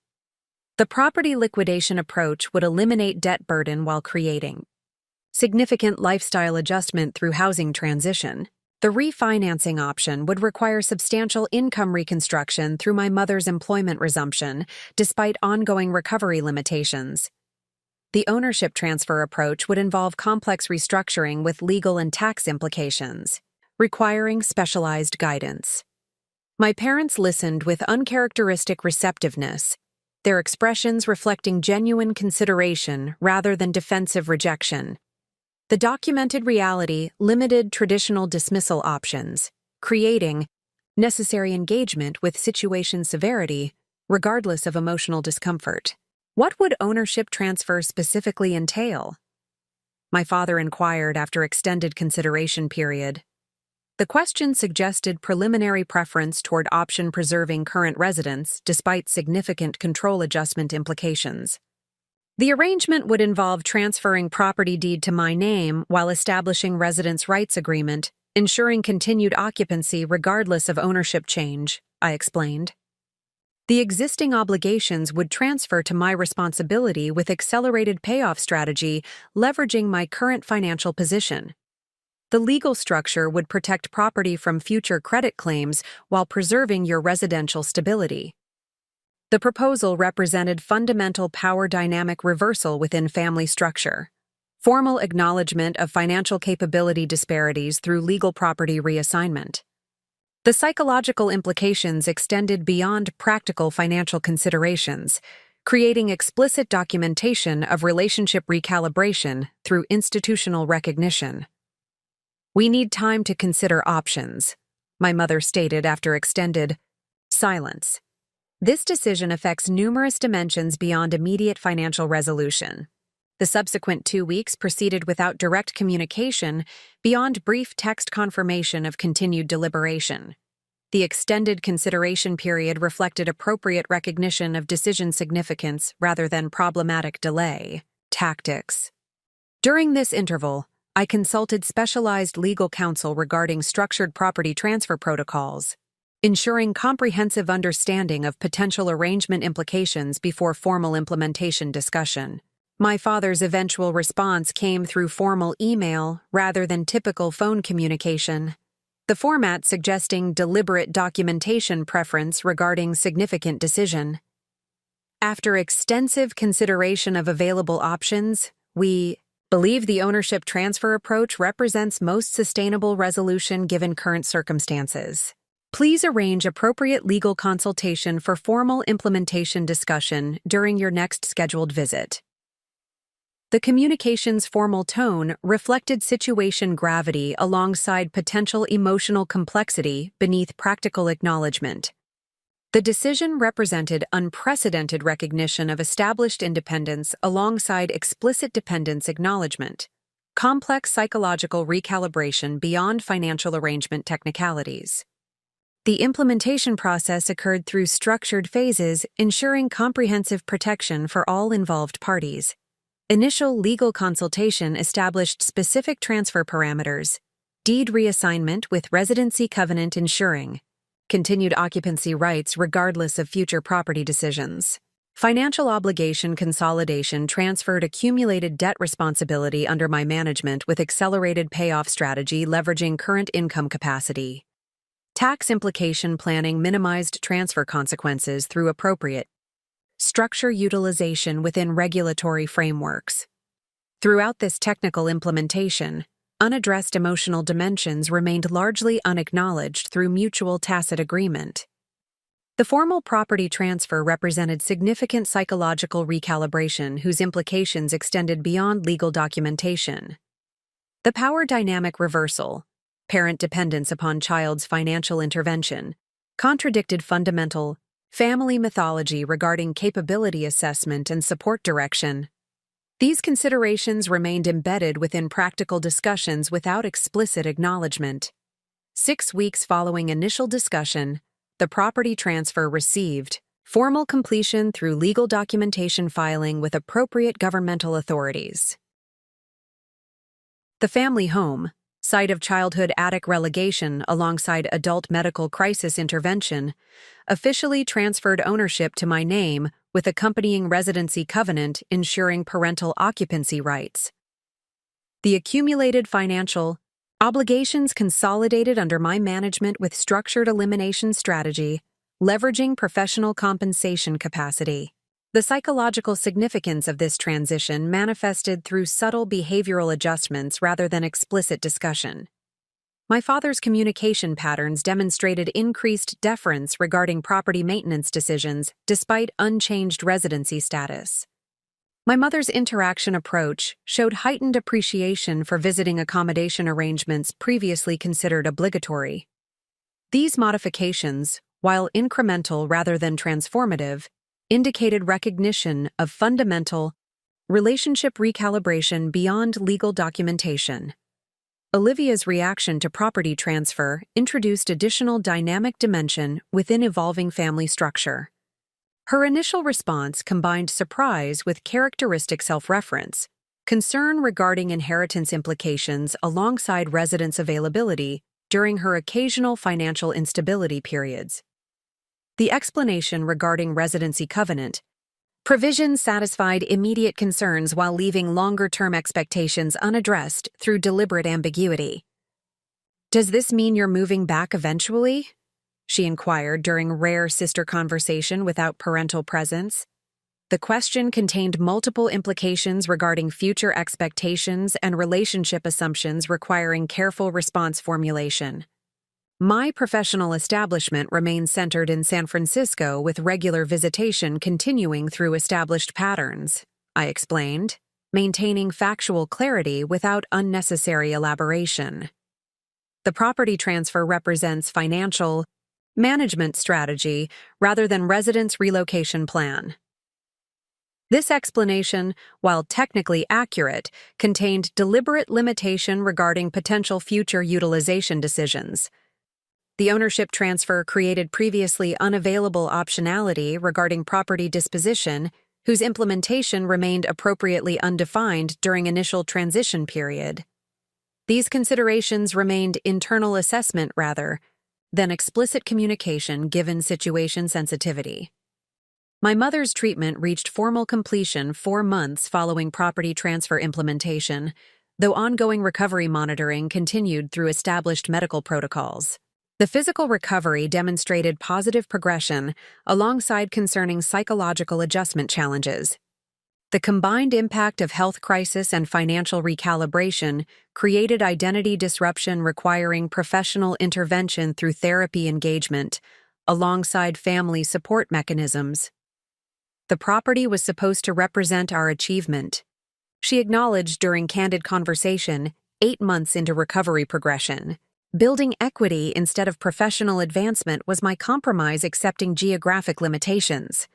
The property liquidation approach would eliminate debt burden while creating significant lifestyle adjustment through housing transition. The refinancing option would require substantial income reconstruction through my mother's employment resumption, despite ongoing recovery limitations. The ownership transfer approach would involve complex restructuring with legal and tax implications, requiring specialized guidance. My parents listened with uncharacteristic receptiveness, their expressions reflecting genuine consideration rather than defensive rejection. The documented reality limited traditional dismissal options, creating necessary engagement with situation severity, regardless of emotional discomfort. What would ownership transfer specifically entail? My father inquired after extended consideration period. The question suggested preliminary preference toward option preserving current residence despite significant control adjustment implications. The arrangement would involve transferring property deed to my name while establishing residence rights agreement, ensuring continued occupancy regardless of ownership change, I explained. The existing obligations would transfer to my responsibility with accelerated payoff strategy, leveraging my current financial position. The legal structure would protect property from future credit claims while preserving your residential stability. The proposal represented fundamental power dynamic reversal within family structure, formal acknowledgement of financial capability disparities through legal property reassignment. The psychological implications extended beyond practical financial considerations, creating explicit documentation of relationship recalibration through institutional recognition. We need time to consider options, my mother stated after extended silence. This decision affects numerous dimensions beyond immediate financial resolution. The subsequent 2 weeks proceeded without direct communication beyond brief text confirmation of continued deliberation. The extended consideration period reflected appropriate recognition of decision significance rather than problematic delay tactics. During this interval, I consulted specialized legal counsel regarding structured property transfer protocols, ensuring comprehensive understanding of potential arrangement implications before formal implementation discussion. My father's eventual response came through formal email rather than typical phone communication, the format suggesting deliberate documentation preference regarding significant decision. After extensive consideration of available options, we believe the ownership transfer approach represents most sustainable resolution given current circumstances. Please arrange appropriate legal consultation for formal implementation discussion during your next scheduled visit. The communication's formal tone reflected situation gravity alongside potential emotional complexity beneath practical acknowledgement. The decision represented unprecedented recognition of established independence alongside explicit dependence acknowledgement, complex psychological recalibration beyond financial arrangement technicalities. The implementation process occurred through structured phases, ensuring comprehensive protection for all involved parties. Initial legal consultation established specific transfer parameters, deed reassignment with residency covenant ensuring continued occupancy rights regardless of future property decisions. Financial obligation consolidation transferred accumulated debt responsibility under my management with accelerated payoff strategy leveraging current income capacity. Tax implication planning minimized transfer consequences through appropriate structure utilization within regulatory frameworks. Throughout this technical implementation, unaddressed emotional dimensions remained largely unacknowledged through mutual tacit agreement. The formal property transfer represented significant psychological recalibration whose implications extended beyond legal documentation. The power dynamic reversal, parent dependence upon child's financial intervention, contradicted fundamental family mythology regarding capability assessment and support direction. These considerations remained embedded within practical discussions without explicit acknowledgement. 6 weeks following initial discussion, the property transfer received formal completion through legal documentation filing with appropriate governmental authorities. The family home, site of childhood attic relegation alongside adult medical crisis intervention, officially transferred ownership to my name with accompanying residency covenant ensuring parental occupancy rights. The accumulated financial obligations consolidated under my management with structured elimination strategy, leveraging professional compensation capacity. The psychological significance of this transition manifested through subtle behavioral adjustments rather than explicit discussion. My father's communication patterns demonstrated increased deference regarding property maintenance decisions despite unchanged residency status. My mother's interaction approach showed heightened appreciation for visiting accommodation arrangements previously considered obligatory. These modifications, while incremental rather than transformative, indicated recognition of fundamental relationship recalibration beyond legal documentation. Olivia's reaction to property transfer introduced additional dynamic dimension within evolving family structure. Her initial response combined surprise with characteristic self-reference, concern regarding inheritance implications alongside residence availability during her occasional financial instability periods. The explanation regarding residency covenant provisions satisfied immediate concerns while leaving longer-term expectations unaddressed through deliberate ambiguity. "Does this mean you're moving back eventually?" she inquired during rare sister conversation without parental presence. The question contained multiple implications regarding future expectations and relationship assumptions requiring careful response formulation. My professional establishment remains centered in San Francisco with regular visitation continuing through established patterns, I explained, maintaining factual clarity without unnecessary elaboration. The property transfer represents financial management strategy rather than residence relocation plan. This explanation, while technically accurate, contained deliberate limitation regarding potential future utilization decisions. The ownership transfer created previously unavailable optionality regarding property disposition, whose implementation remained appropriately undefined during initial transition period. These considerations remained internal assessment rather than explicit communication given situation sensitivity. My mother's treatment reached formal completion 4 months following property transfer implementation, though ongoing recovery monitoring continued through established medical protocols. The physical recovery demonstrated positive progression alongside concerning psychological adjustment challenges. The combined impact of health crisis and financial recalibration created identity disruption requiring professional intervention through therapy engagement, alongside family support mechanisms. The property was supposed to represent our achievement, she acknowledged during candid conversation 8 months into recovery progression. Building equity instead of professional advancement was my compromise accepting geographic limitations.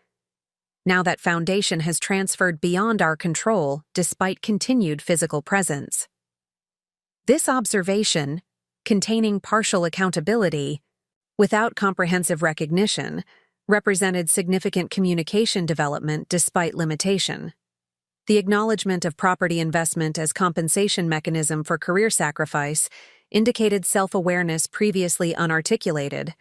Now that foundation has transferred beyond our control despite continued physical presence. This observation, containing partial accountability, without comprehensive recognition, represented significant communication development despite limitation. The acknowledgement of property investment as compensation mechanism for career sacrifice indicated self-awareness previously unarticulated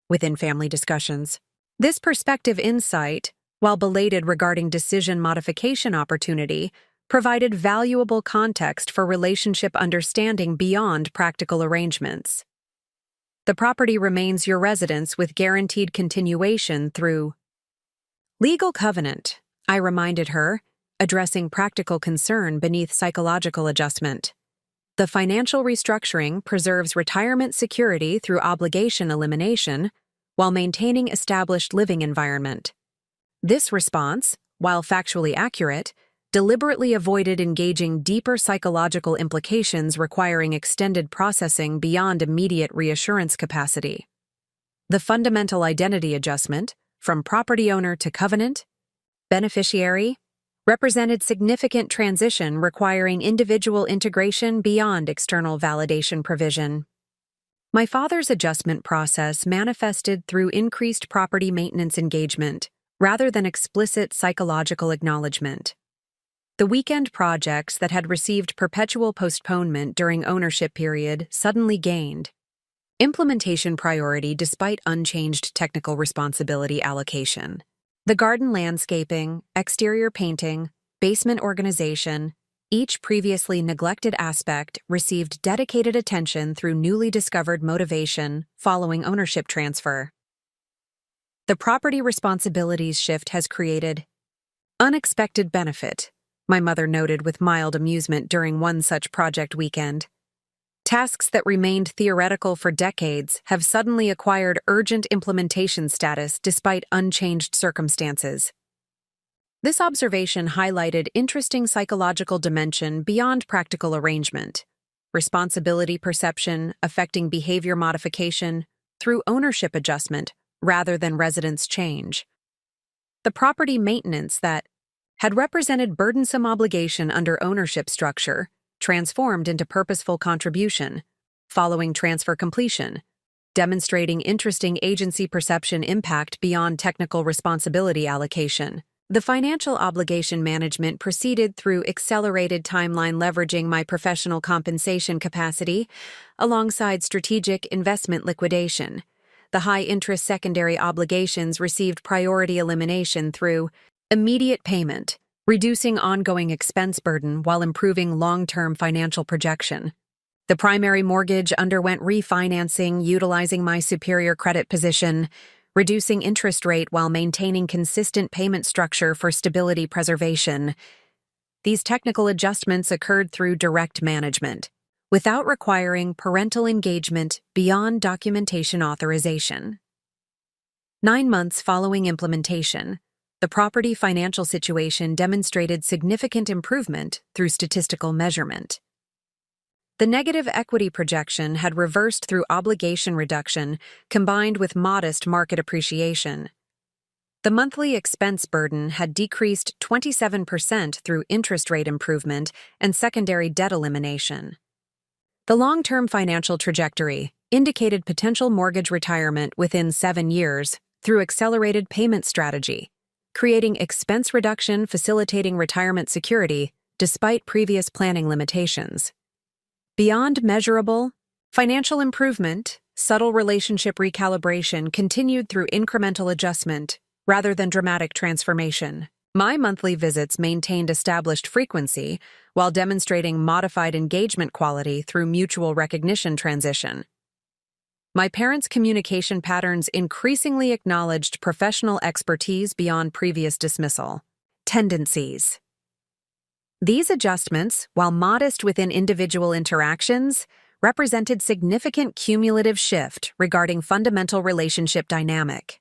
within family discussions. This perspective insight, while belated regarding decision modification opportunity, provided valuable context for relationship understanding beyond practical arrangements. The property remains your residence with guaranteed continuation through legal covenant, I reminded her, addressing practical concern beneath psychological adjustment. The financial restructuring preserves retirement security through obligation elimination while maintaining established living environment. This response, while factually accurate, deliberately avoided engaging deeper psychological implications requiring extended processing beyond immediate reassurance capacity. The fundamental identity adjustment, from property owner to covenant, beneficiary, represented significant transition requiring individual integration beyond external validation provision. My father's adjustment process manifested through increased property maintenance engagement rather than explicit psychological acknowledgement. The weekend projects that had received perpetual postponement during ownership period suddenly gained implementation priority despite unchanged technical responsibility allocation. The garden landscaping, exterior painting, basement organization, each previously neglected aspect received dedicated attention through newly discovered motivation following ownership transfer. The property responsibilities shift has created unexpected benefit, my mother noted with mild amusement during one such project weekend. Tasks that remained theoretical for decades have suddenly acquired urgent implementation status despite unchanged circumstances. This observation highlighted interesting psychological dimension beyond practical arrangement, responsibility perception affecting behavior modification through ownership adjustment rather than residence change. The property maintenance that had represented burdensome obligation under ownership structure transformed into purposeful contribution following transfer completion, demonstrating interesting agency perception impact beyond technical responsibility allocation. The financial obligation management proceeded through accelerated timeline leveraging my professional compensation capacity alongside strategic investment liquidation. The high-interest secondary obligations received priority elimination through immediate payment, reducing ongoing expense burden while improving long-term financial projection. The primary mortgage underwent refinancing utilizing my superior credit position, reducing interest rate while maintaining consistent payment structure for stability preservation. These technical adjustments occurred through direct management, without requiring parental engagement beyond documentation authorization. 9 months following implementation, the property financial situation demonstrated significant improvement through statistical measurement. The negative equity projection had reversed through obligation reduction combined with modest market appreciation. The monthly expense burden had decreased 27% through interest rate improvement and secondary debt elimination. The long-term financial trajectory indicated potential mortgage retirement within 7 years through accelerated payment strategy, creating expense reduction facilitating retirement security despite previous planning limitations. Beyond measurable, financial improvement, subtle relationship recalibration continued through incremental adjustment rather than dramatic transformation. My monthly visits maintained established frequency while demonstrating modified engagement quality through mutual recognition transition. My parents' communication patterns increasingly acknowledged professional expertise beyond previous dismissal. Tendencies. These adjustments, while modest within individual interactions, represented significant cumulative shift regarding fundamental relationship dynamic.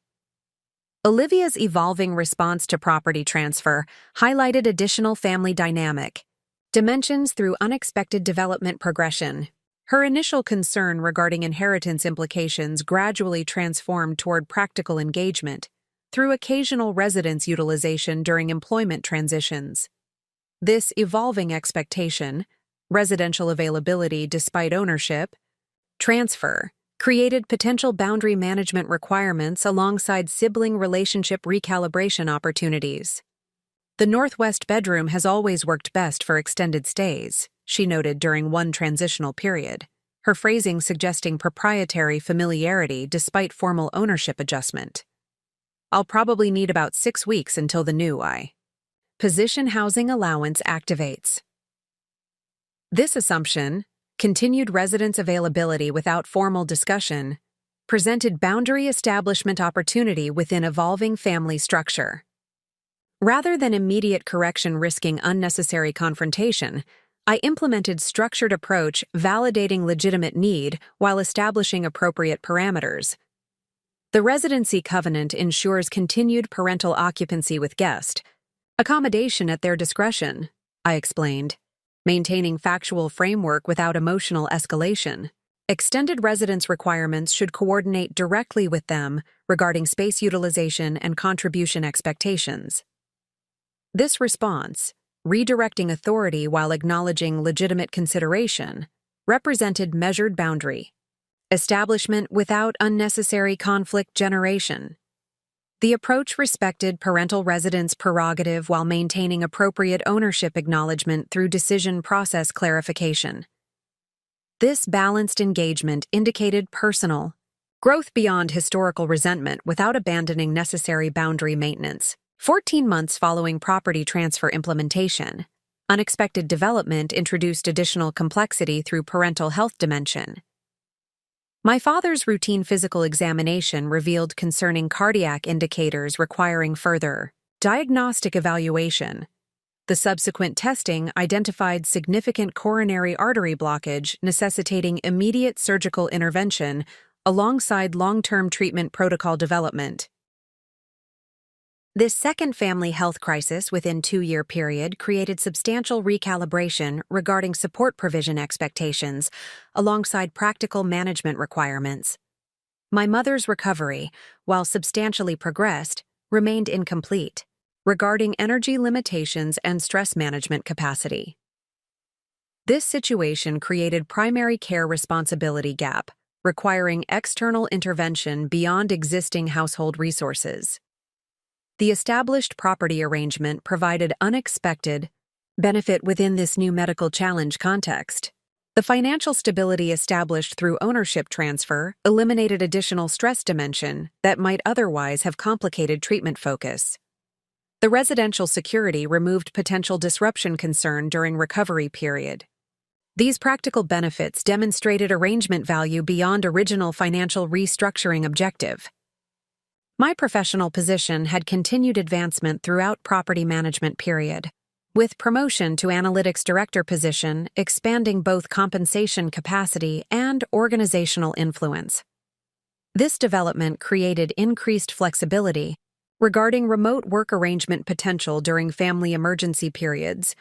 Olivia's evolving response to property transfer highlighted additional family dynamic dimensions through unexpected development progression. Her initial concern regarding inheritance implications gradually transformed toward practical engagement through occasional residence utilization during employment transitions. This evolving expectation, residential availability despite ownership, transfer, created potential boundary management requirements alongside sibling relationship recalibration opportunities. The northwest bedroom has always worked best for extended stays, she noted during one transitional period, her phrasing suggesting proprietary familiarity despite formal ownership adjustment. I'll probably need about 6 weeks until the new position housing allowance activates. This assumption, continued residence availability without formal discussion, presented boundary establishment opportunity within evolving family structure. Rather than immediate correction risking unnecessary confrontation, I implemented structured approach validating legitimate need while establishing appropriate parameters. The residency covenant ensures continued parental occupancy with guest, accommodation at their discretion, I explained, maintaining factual framework without emotional escalation. Extended residence requirements should coordinate directly with them regarding space utilization and contribution expectations. This response, redirecting authority while acknowledging legitimate consideration, represented measured boundary, establishment without unnecessary conflict generation. The approach respected parental residence prerogative while maintaining appropriate ownership acknowledgement through decision process clarification. This balanced engagement indicated personal growth beyond historical resentment without abandoning necessary boundary maintenance. 14 months following property transfer implementation, unexpected development introduced additional complexity through parental health dimension. My father's routine physical examination revealed concerning cardiac indicators requiring further diagnostic evaluation. The subsequent testing identified significant coronary artery blockage necessitating immediate surgical intervention alongside long-term treatment protocol development. This second family health crisis within a 2-year period created substantial recalibration regarding support provision expectations alongside practical management requirements. My mother's recovery, while substantially progressed, remained incomplete regarding energy limitations and stress management capacity. This situation created primary care responsibility gap, requiring external intervention beyond existing household resources. The established property arrangement provided unexpected benefit within this new medical challenge context. The financial stability established through ownership transfer eliminated additional stress dimension that might otherwise have complicated treatment focus. The residential security removed potential disruption concern during recovery period. These practical benefits demonstrated arrangement value beyond original financial restructuring objective. My professional position had continued advancement throughout property management period, with promotion to analytics director position expanding both compensation capacity and organizational influence. This development created increased flexibility regarding remote work arrangement potential during family emergency periods,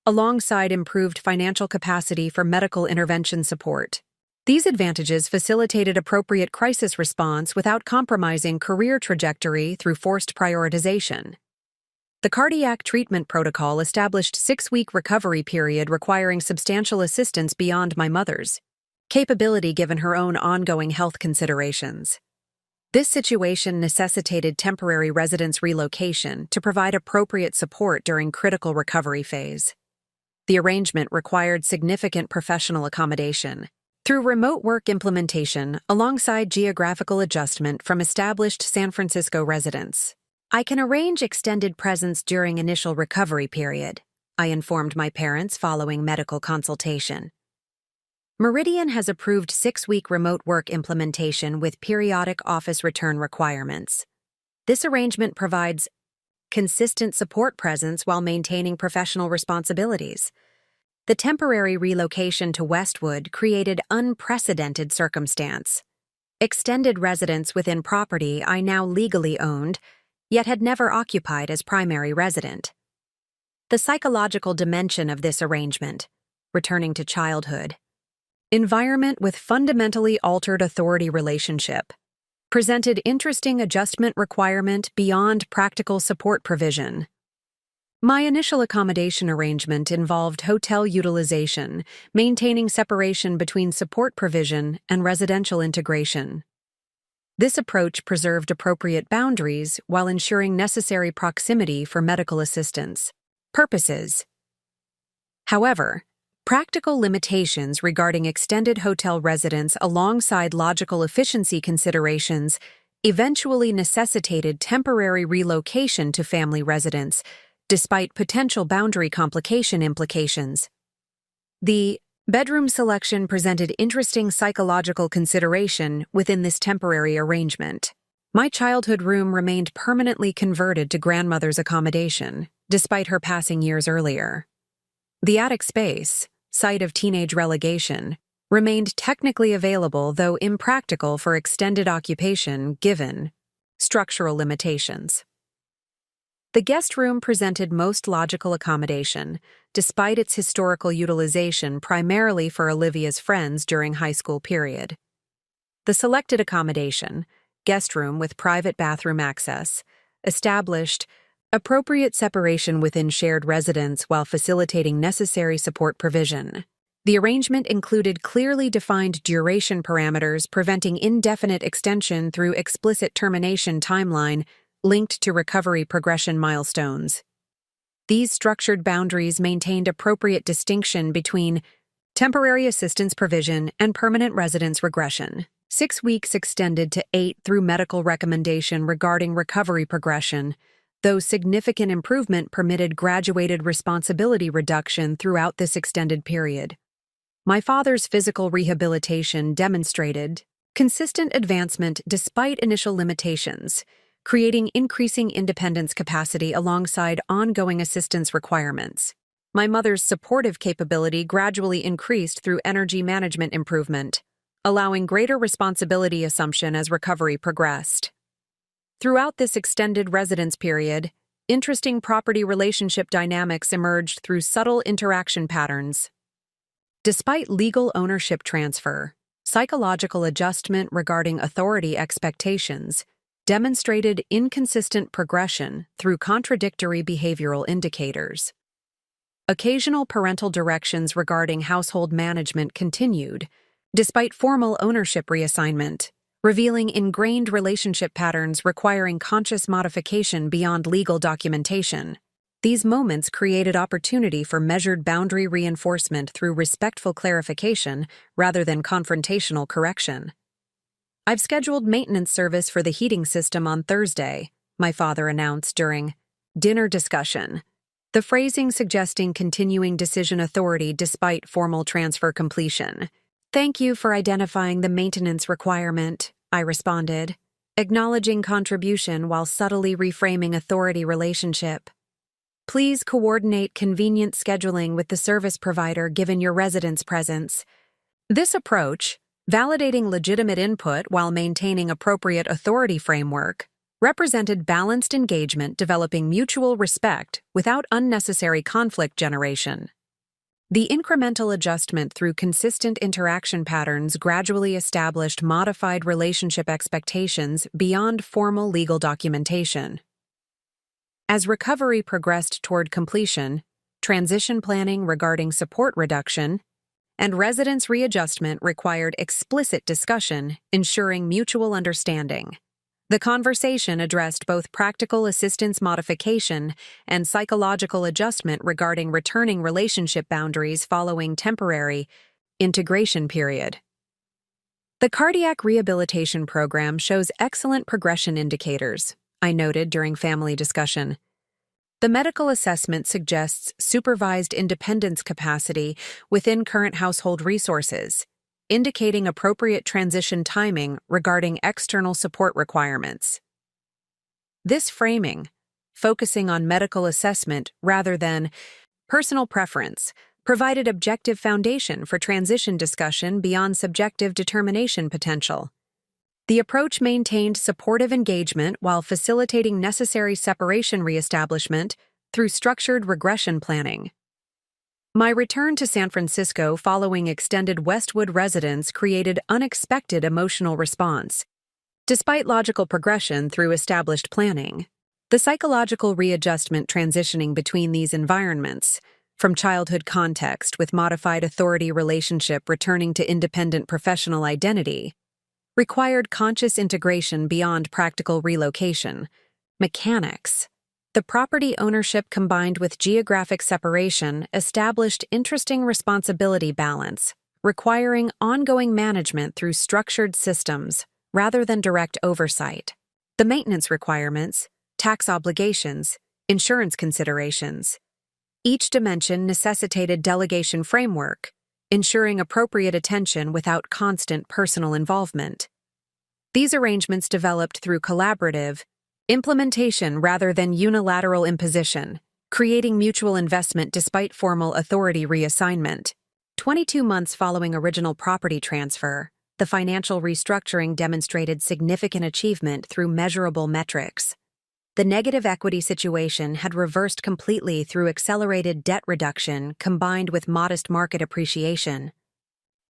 alongside improved financial capacity for medical intervention support. These advantages facilitated appropriate crisis response without compromising career trajectory through forced prioritization. The cardiac treatment protocol established 6-week recovery period requiring substantial assistance beyond my mother's capability given her own ongoing health considerations. This situation necessitated temporary residence relocation to provide appropriate support during critical recovery phase. The arrangement required significant professional accommodation through remote work implementation alongside geographical adjustment from established San Francisco residents. I can arrange extended presence during initial recovery period, I informed my parents following medical consultation. Meridian has approved 6-week remote work implementation with periodic office return requirements. This arrangement provides consistent support presence while maintaining professional responsibilities. The temporary relocation to Westwood created unprecedented circumstance. Extended residence within property I now legally owned, yet had never occupied as primary resident. The psychological dimension of this arrangement, returning to childhood. Environment with fundamentally altered authority relationship, presented interesting adjustment requirement beyond practical support provision. My initial accommodation arrangement involved hotel utilization, maintaining separation between support provision and residential integration. This approach preserved appropriate boundaries while ensuring necessary proximity for medical assistance purposes. However, practical limitations regarding extended hotel residence alongside logical efficiency considerations eventually necessitated temporary relocation to family residence, despite potential boundary complication implications. The bedroom selection presented interesting psychological consideration within this temporary arrangement. My childhood room remained permanently converted to grandmother's accommodation, despite her passing years earlier. The attic space, site of teenage relegation, remained technically available though impractical for extended occupation given structural limitations. The guest room presented most logical accommodation, despite its historical utilization primarily for Olivia's friends during high school period. The selected accommodation, guest room with private bathroom access, established appropriate separation within shared residence while facilitating necessary support provision. The arrangement included clearly defined duration parameters preventing indefinite extension through explicit termination timeline linked to recovery progression milestones. These structured boundaries maintained appropriate distinction between temporary assistance provision and permanent residence regression. 6 weeks extended to 8 through medical recommendation regarding recovery progression, though significant improvement permitted graduated responsibility reduction throughout this extended period. My father's physical rehabilitation demonstrated consistent advancement despite initial limitations, creating increasing independence capacity alongside ongoing assistance requirements. My mother's supportive capability gradually increased through energy management improvement, allowing greater responsibility assumption as recovery progressed. Throughout this extended residence period, interesting property relationship dynamics emerged through subtle interaction patterns. Despite legal ownership transfer, psychological adjustment regarding authority expectations demonstrated inconsistent progression through contradictory behavioral indicators. Occasional parental directions regarding household management continued, despite formal ownership reassignment, revealing ingrained relationship patterns requiring conscious modification beyond legal documentation. These moments created opportunity for measured boundary reinforcement through respectful clarification rather than confrontational correction. "I've scheduled maintenance service for the heating system on Thursday," my father announced during dinner discussion, the phrasing suggesting continuing decision authority despite formal transfer completion. "Thank you for identifying the maintenance requirement," I responded, acknowledging contribution while subtly reframing authority relationship. "Please coordinate convenient scheduling with the service provider given your residence presence." This approach, validating legitimate input while maintaining appropriate authority framework, represented balanced engagement developing mutual respect without unnecessary conflict generation. The incremental adjustment through consistent interaction patterns gradually established modified relationship expectations beyond formal legal documentation. As recovery progressed toward completion, transition planning regarding support reduction and residence readjustment required explicit discussion, ensuring mutual understanding. The conversation addressed both practical assistance modification and psychological adjustment regarding returning relationship boundaries following temporary integration period. The cardiac rehabilitation program shows excellent progression indicators, I noted during family discussion. The medical assessment suggests supervised independence capacity within current household resources, indicating appropriate transition timing regarding external support requirements. This framing, focusing on medical assessment rather than personal preference, provided objective foundation for transition discussion beyond subjective determination potential. The approach maintained supportive engagement while facilitating necessary separation reestablishment through structured regression planning. My return to San Francisco following extended Westwood residence created unexpected emotional response. Despite logical progression through established planning, the psychological readjustment transitioning between these environments, from childhood context with modified authority relationship returning to independent professional identity, required conscious integration beyond practical relocation. Mechanics. The property ownership combined with geographic separation established interesting responsibility balance, requiring ongoing management through structured systems rather than direct oversight. The maintenance requirements, tax obligations, insurance considerations. Each dimension necessitated delegation framework, ensuring appropriate attention without constant personal involvement. These arrangements developed through collaborative implementation rather than unilateral imposition, creating mutual investment despite formal authority reassignment. 22 months following original property transfer, the financial restructuring demonstrated significant achievement through measurable metrics. The negative equity situation had reversed completely through accelerated debt reduction combined with modest market appreciation.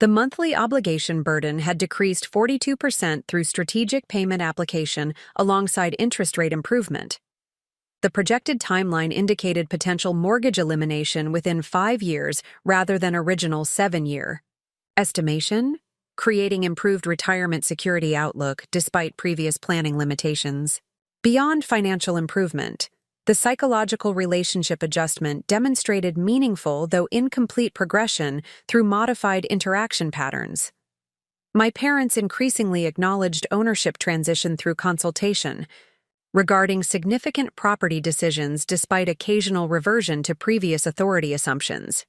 The monthly obligation burden had decreased 42% through strategic payment application alongside interest rate improvement. The projected timeline indicated potential mortgage elimination within 5 years rather than original 7-year estimation, creating improved retirement security outlook despite previous planning limitations. Beyond financial improvement, the psychological relationship adjustment demonstrated meaningful though incomplete progression through modified interaction patterns. My parents increasingly acknowledged ownership transition through consultation, regarding significant property decisions despite occasional reversion to previous authority assumptions.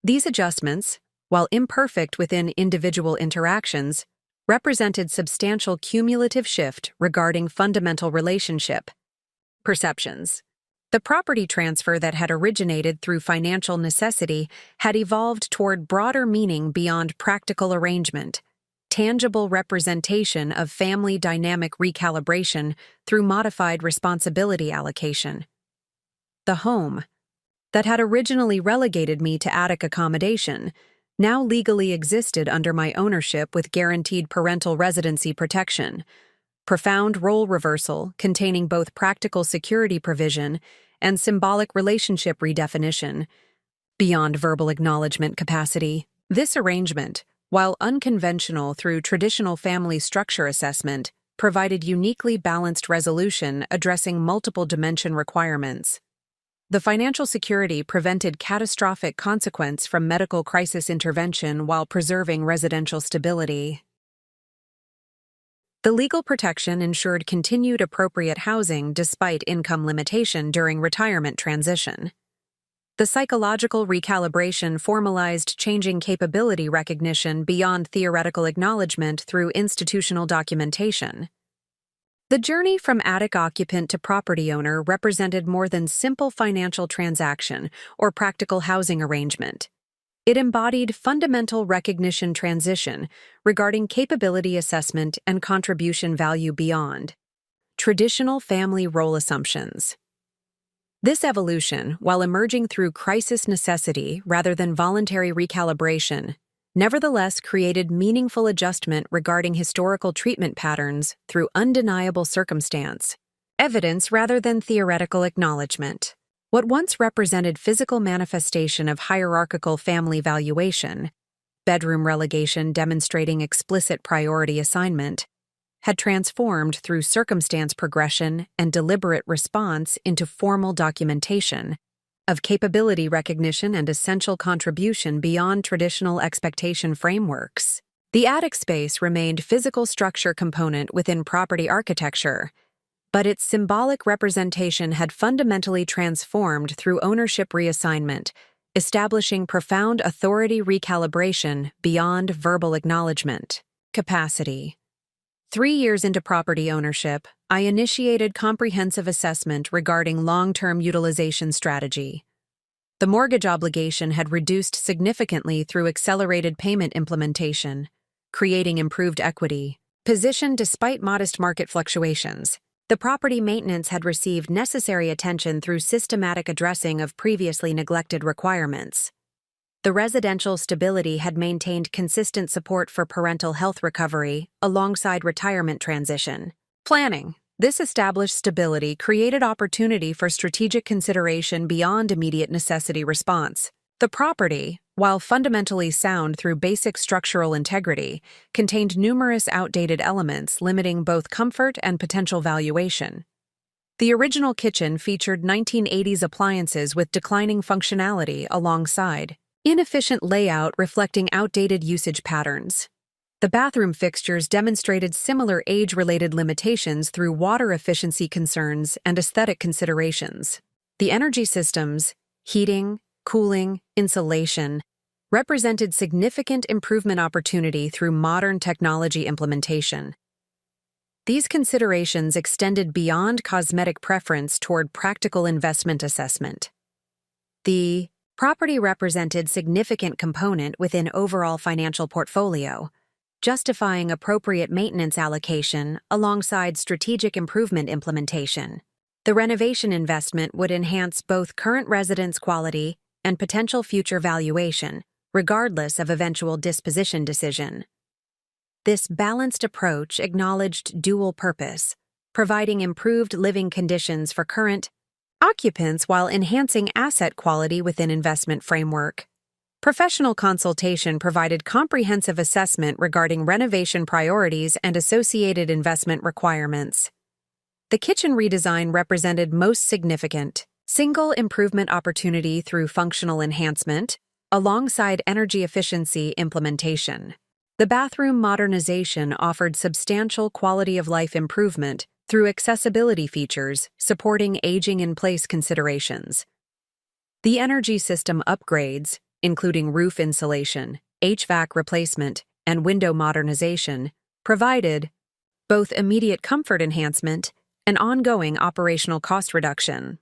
These adjustments, while imperfect within individual interactions, represented substantial cumulative shift regarding fundamental relationship perceptions. The property transfer that had originated through financial necessity had evolved toward broader meaning beyond practical arrangement, tangible representation of family dynamic recalibration through modified responsibility allocation. The home, that had originally relegated me to attic accommodation, now legally existed under my ownership with guaranteed parental residency protection. Profound role reversal containing both practical security provision and symbolic relationship redefinition, beyond verbal acknowledgement capacity. This arrangement, while unconventional through traditional family structure assessment, provided uniquely balanced resolution addressing multiple dimension requirements. The financial security prevented catastrophic consequence from medical crisis intervention while preserving residential stability. The legal protection ensured continued appropriate housing despite income limitation during retirement transition. The psychological recalibration formalized changing capability recognition beyond theoretical acknowledgement through institutional documentation. The journey from attic occupant to property owner represented more than simple financial transaction or practical housing arrangement. It embodied fundamental recognition transition regarding capability assessment and contribution value beyond traditional family role assumptions. This evolution, while emerging through crisis necessity rather than voluntary recalibration, nevertheless created meaningful adjustment regarding historical treatment patterns through undeniable circumstance, evidence rather than theoretical acknowledgement. What once represented physical manifestation of hierarchical family valuation, bedroom relegation demonstrating explicit priority assignment, had transformed through circumstance progression and deliberate response into formal documentation of capability recognition and essential contribution beyond traditional expectation frameworks. The attic space remained physical structure component within property architecture, but its symbolic representation had fundamentally transformed through ownership reassignment, establishing profound authority recalibration beyond verbal acknowledgement. Capacity. 3 years into property ownership, I initiated comprehensive assessment regarding long-term utilization strategy. The mortgage obligation had reduced significantly through accelerated payment implementation, creating improved equity position despite modest market fluctuations. The property maintenance had received necessary attention through systematic addressing of previously neglected requirements. The residential stability had maintained consistent support for parental health recovery alongside retirement transition. Planning. This established stability created opportunity for strategic consideration beyond immediate necessity response. The property, while fundamentally sound through basic structural integrity, contained numerous outdated elements limiting both comfort and potential valuation. The original kitchen featured 1980s appliances with declining functionality alongside inefficient layout reflecting outdated usage patterns. The bathroom fixtures demonstrated similar age-related limitations through water efficiency concerns and aesthetic considerations. The energy systems, heating, cooling, insulation, represented significant improvement opportunity through modern technology implementation. These considerations extended beyond cosmetic preference toward practical investment assessment. The property represented significant component within overall financial portfolio, justifying appropriate maintenance allocation alongside strategic improvement implementation. The renovation investment would enhance both current residence quality and potential future valuation, regardless of eventual disposition decision. This balanced approach acknowledged dual purpose, providing improved living conditions for current occupants while enhancing asset quality within investment framework. Professional consultation provided comprehensive assessment regarding renovation priorities and associated investment requirements. The kitchen redesign represented most significant single improvement opportunity through functional enhancement, alongside energy efficiency implementation. The bathroom modernization offered substantial quality of life improvement through accessibility features supporting aging-in-place considerations. The energy system upgrades, including roof insulation, HVAC replacement, and window modernization, provided both immediate comfort enhancement and ongoing operational cost reduction.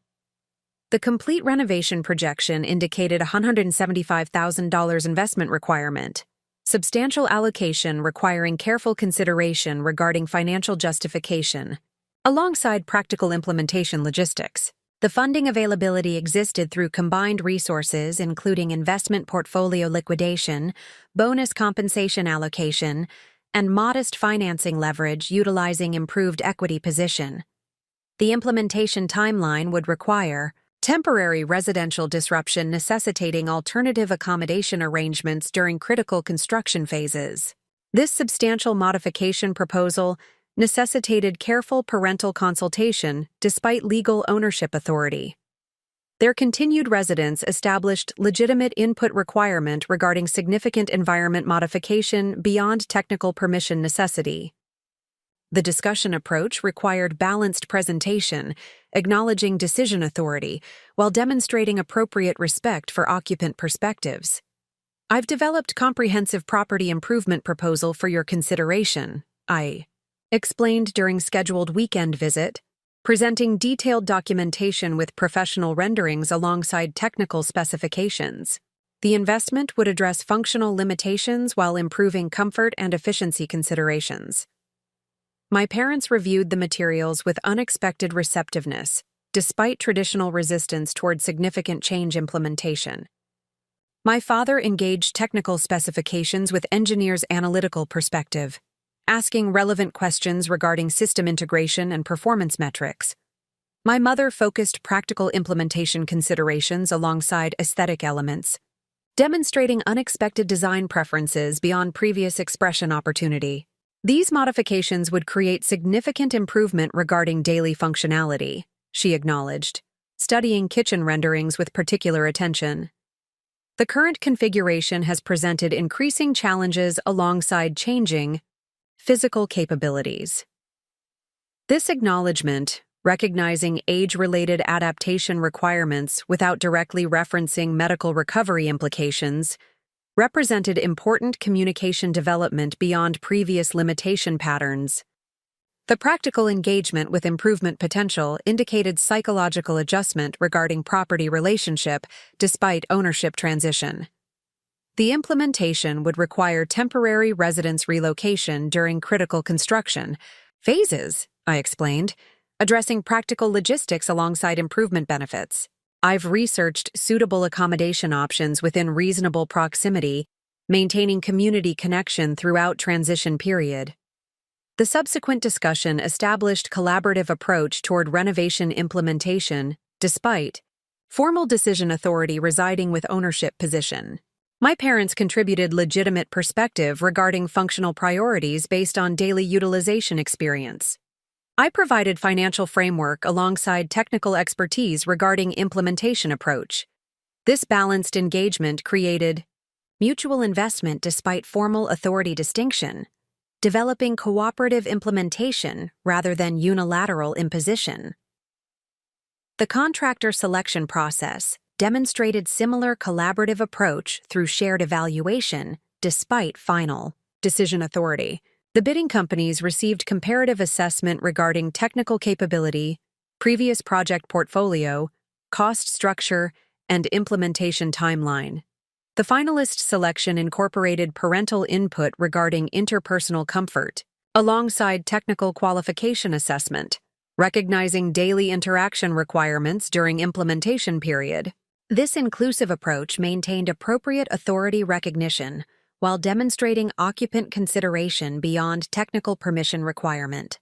The complete renovation projection indicated a $175,000 investment requirement, substantial allocation requiring careful consideration regarding financial justification, alongside practical implementation logistics. The funding availability existed through combined resources including investment portfolio liquidation, bonus compensation allocation, and modest financing leverage utilizing improved equity position. The implementation timeline would require temporary residential disruption necessitating alternative accommodation arrangements during critical construction phases. This substantial modification proposal necessitated careful parental consultation despite legal ownership authority. Their continued residence established legitimate input requirement regarding significant environment modification beyond technical permission necessity. The discussion approach required balanced presentation, acknowledging decision authority, while demonstrating appropriate respect for occupant perspectives. I've developed comprehensive property improvement proposal for your consideration, I explained during scheduled weekend visit, presenting detailed documentation with professional renderings alongside technical specifications. The investment would address functional limitations while improving comfort and efficiency considerations. My parents reviewed the materials with unexpected receptiveness, despite traditional resistance toward significant change implementation. My father engaged technical specifications with engineers' analytical perspective, asking relevant questions regarding system integration and performance metrics. My mother focused practical implementation considerations alongside aesthetic elements, demonstrating unexpected design preferences beyond previous expression opportunity. These modifications would create significant improvement regarding daily functionality, she acknowledged, studying kitchen renderings with particular attention. The current configuration has presented increasing challenges alongside changing physical capabilities. This acknowledgement, recognizing age-related adaptation requirements without directly referencing medical recovery implications, represented important communication development beyond previous limitation patterns. The practical engagement with improvement potential indicated psychological adjustment regarding property relationship despite ownership transition. The implementation would require temporary residence relocation during critical construction phases, I explained, addressing practical logistics alongside improvement benefits. I've researched suitable accommodation options within reasonable proximity, maintaining community connection throughout transition period. The subsequent discussion established collaborative approach toward renovation implementation, despite formal decision authority residing with ownership position. My parents contributed legitimate perspective regarding functional priorities based on daily utilization experience. I provided financial framework alongside technical expertise regarding implementation approach. This balanced engagement created mutual investment despite formal authority distinction, developing cooperative implementation rather than unilateral imposition. The contractor selection process demonstrated similar collaborative approach through shared evaluation despite final decision authority. The bidding companies received comparative assessment regarding technical capability, previous project portfolio, cost structure, and implementation timeline. The finalist selection incorporated parental input regarding interpersonal comfort, alongside technical qualification assessment, recognizing daily interaction requirements during implementation period. This inclusive approach maintained appropriate authority recognition while demonstrating occupant consideration beyond technical permission requirement.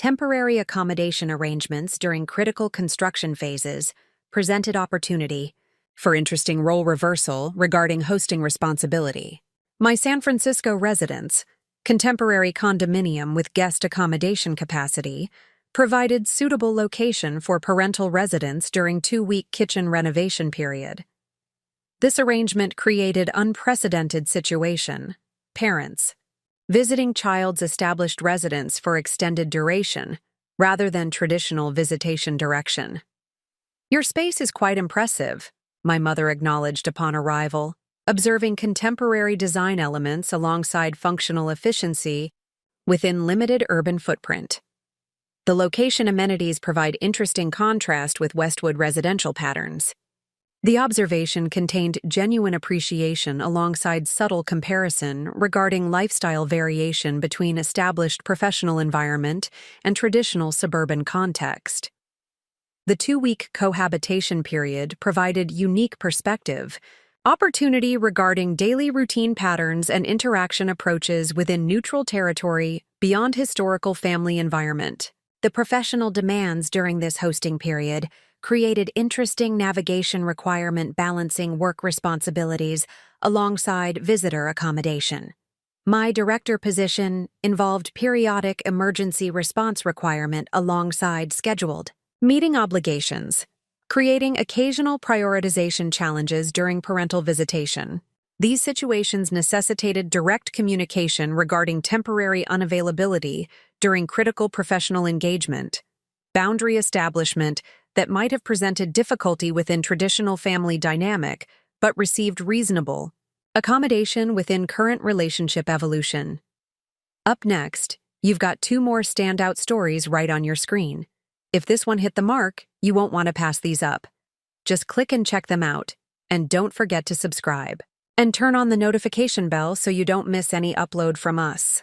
Temporary accommodation arrangements during critical construction phases presented opportunity for interesting role reversal regarding hosting responsibility. My San Francisco residence, contemporary condominium with guest accommodation capacity, provided suitable location for parental residence during 2-week kitchen renovation period. This arrangement created unprecedented situation. Parents visiting child's established residence for extended duration, rather than traditional visitation direction. Your space is quite impressive, my mother acknowledged upon arrival, observing contemporary design elements alongside functional efficiency within limited urban footprint. The location amenities provide interesting contrast with Westwood residential patterns. The observation contained genuine appreciation alongside subtle comparison regarding lifestyle variation between established professional environment and traditional suburban context. The 2-week cohabitation period provided unique perspective, opportunity regarding daily routine patterns and interaction approaches within neutral territory beyond historical family environment. The professional demands during this hosting period created interesting navigation requirement balancing work responsibilities alongside visitor accommodation. My director position involved periodic emergency response requirement alongside scheduled meeting obligations, creating occasional prioritization challenges during parental visitation. These situations necessitated direct communication regarding temporary unavailability during critical professional engagement, boundary establishment that might have presented difficulty within traditional family dynamic but received reasonable accommodation within current relationship evolution. Up next, you've got 2 more standout stories right on your screen. If this one hit the mark, you won't want to pass these up. Just click and check them out, and don't forget to subscribe. And turn on the notification bell so you don't miss any upload from us.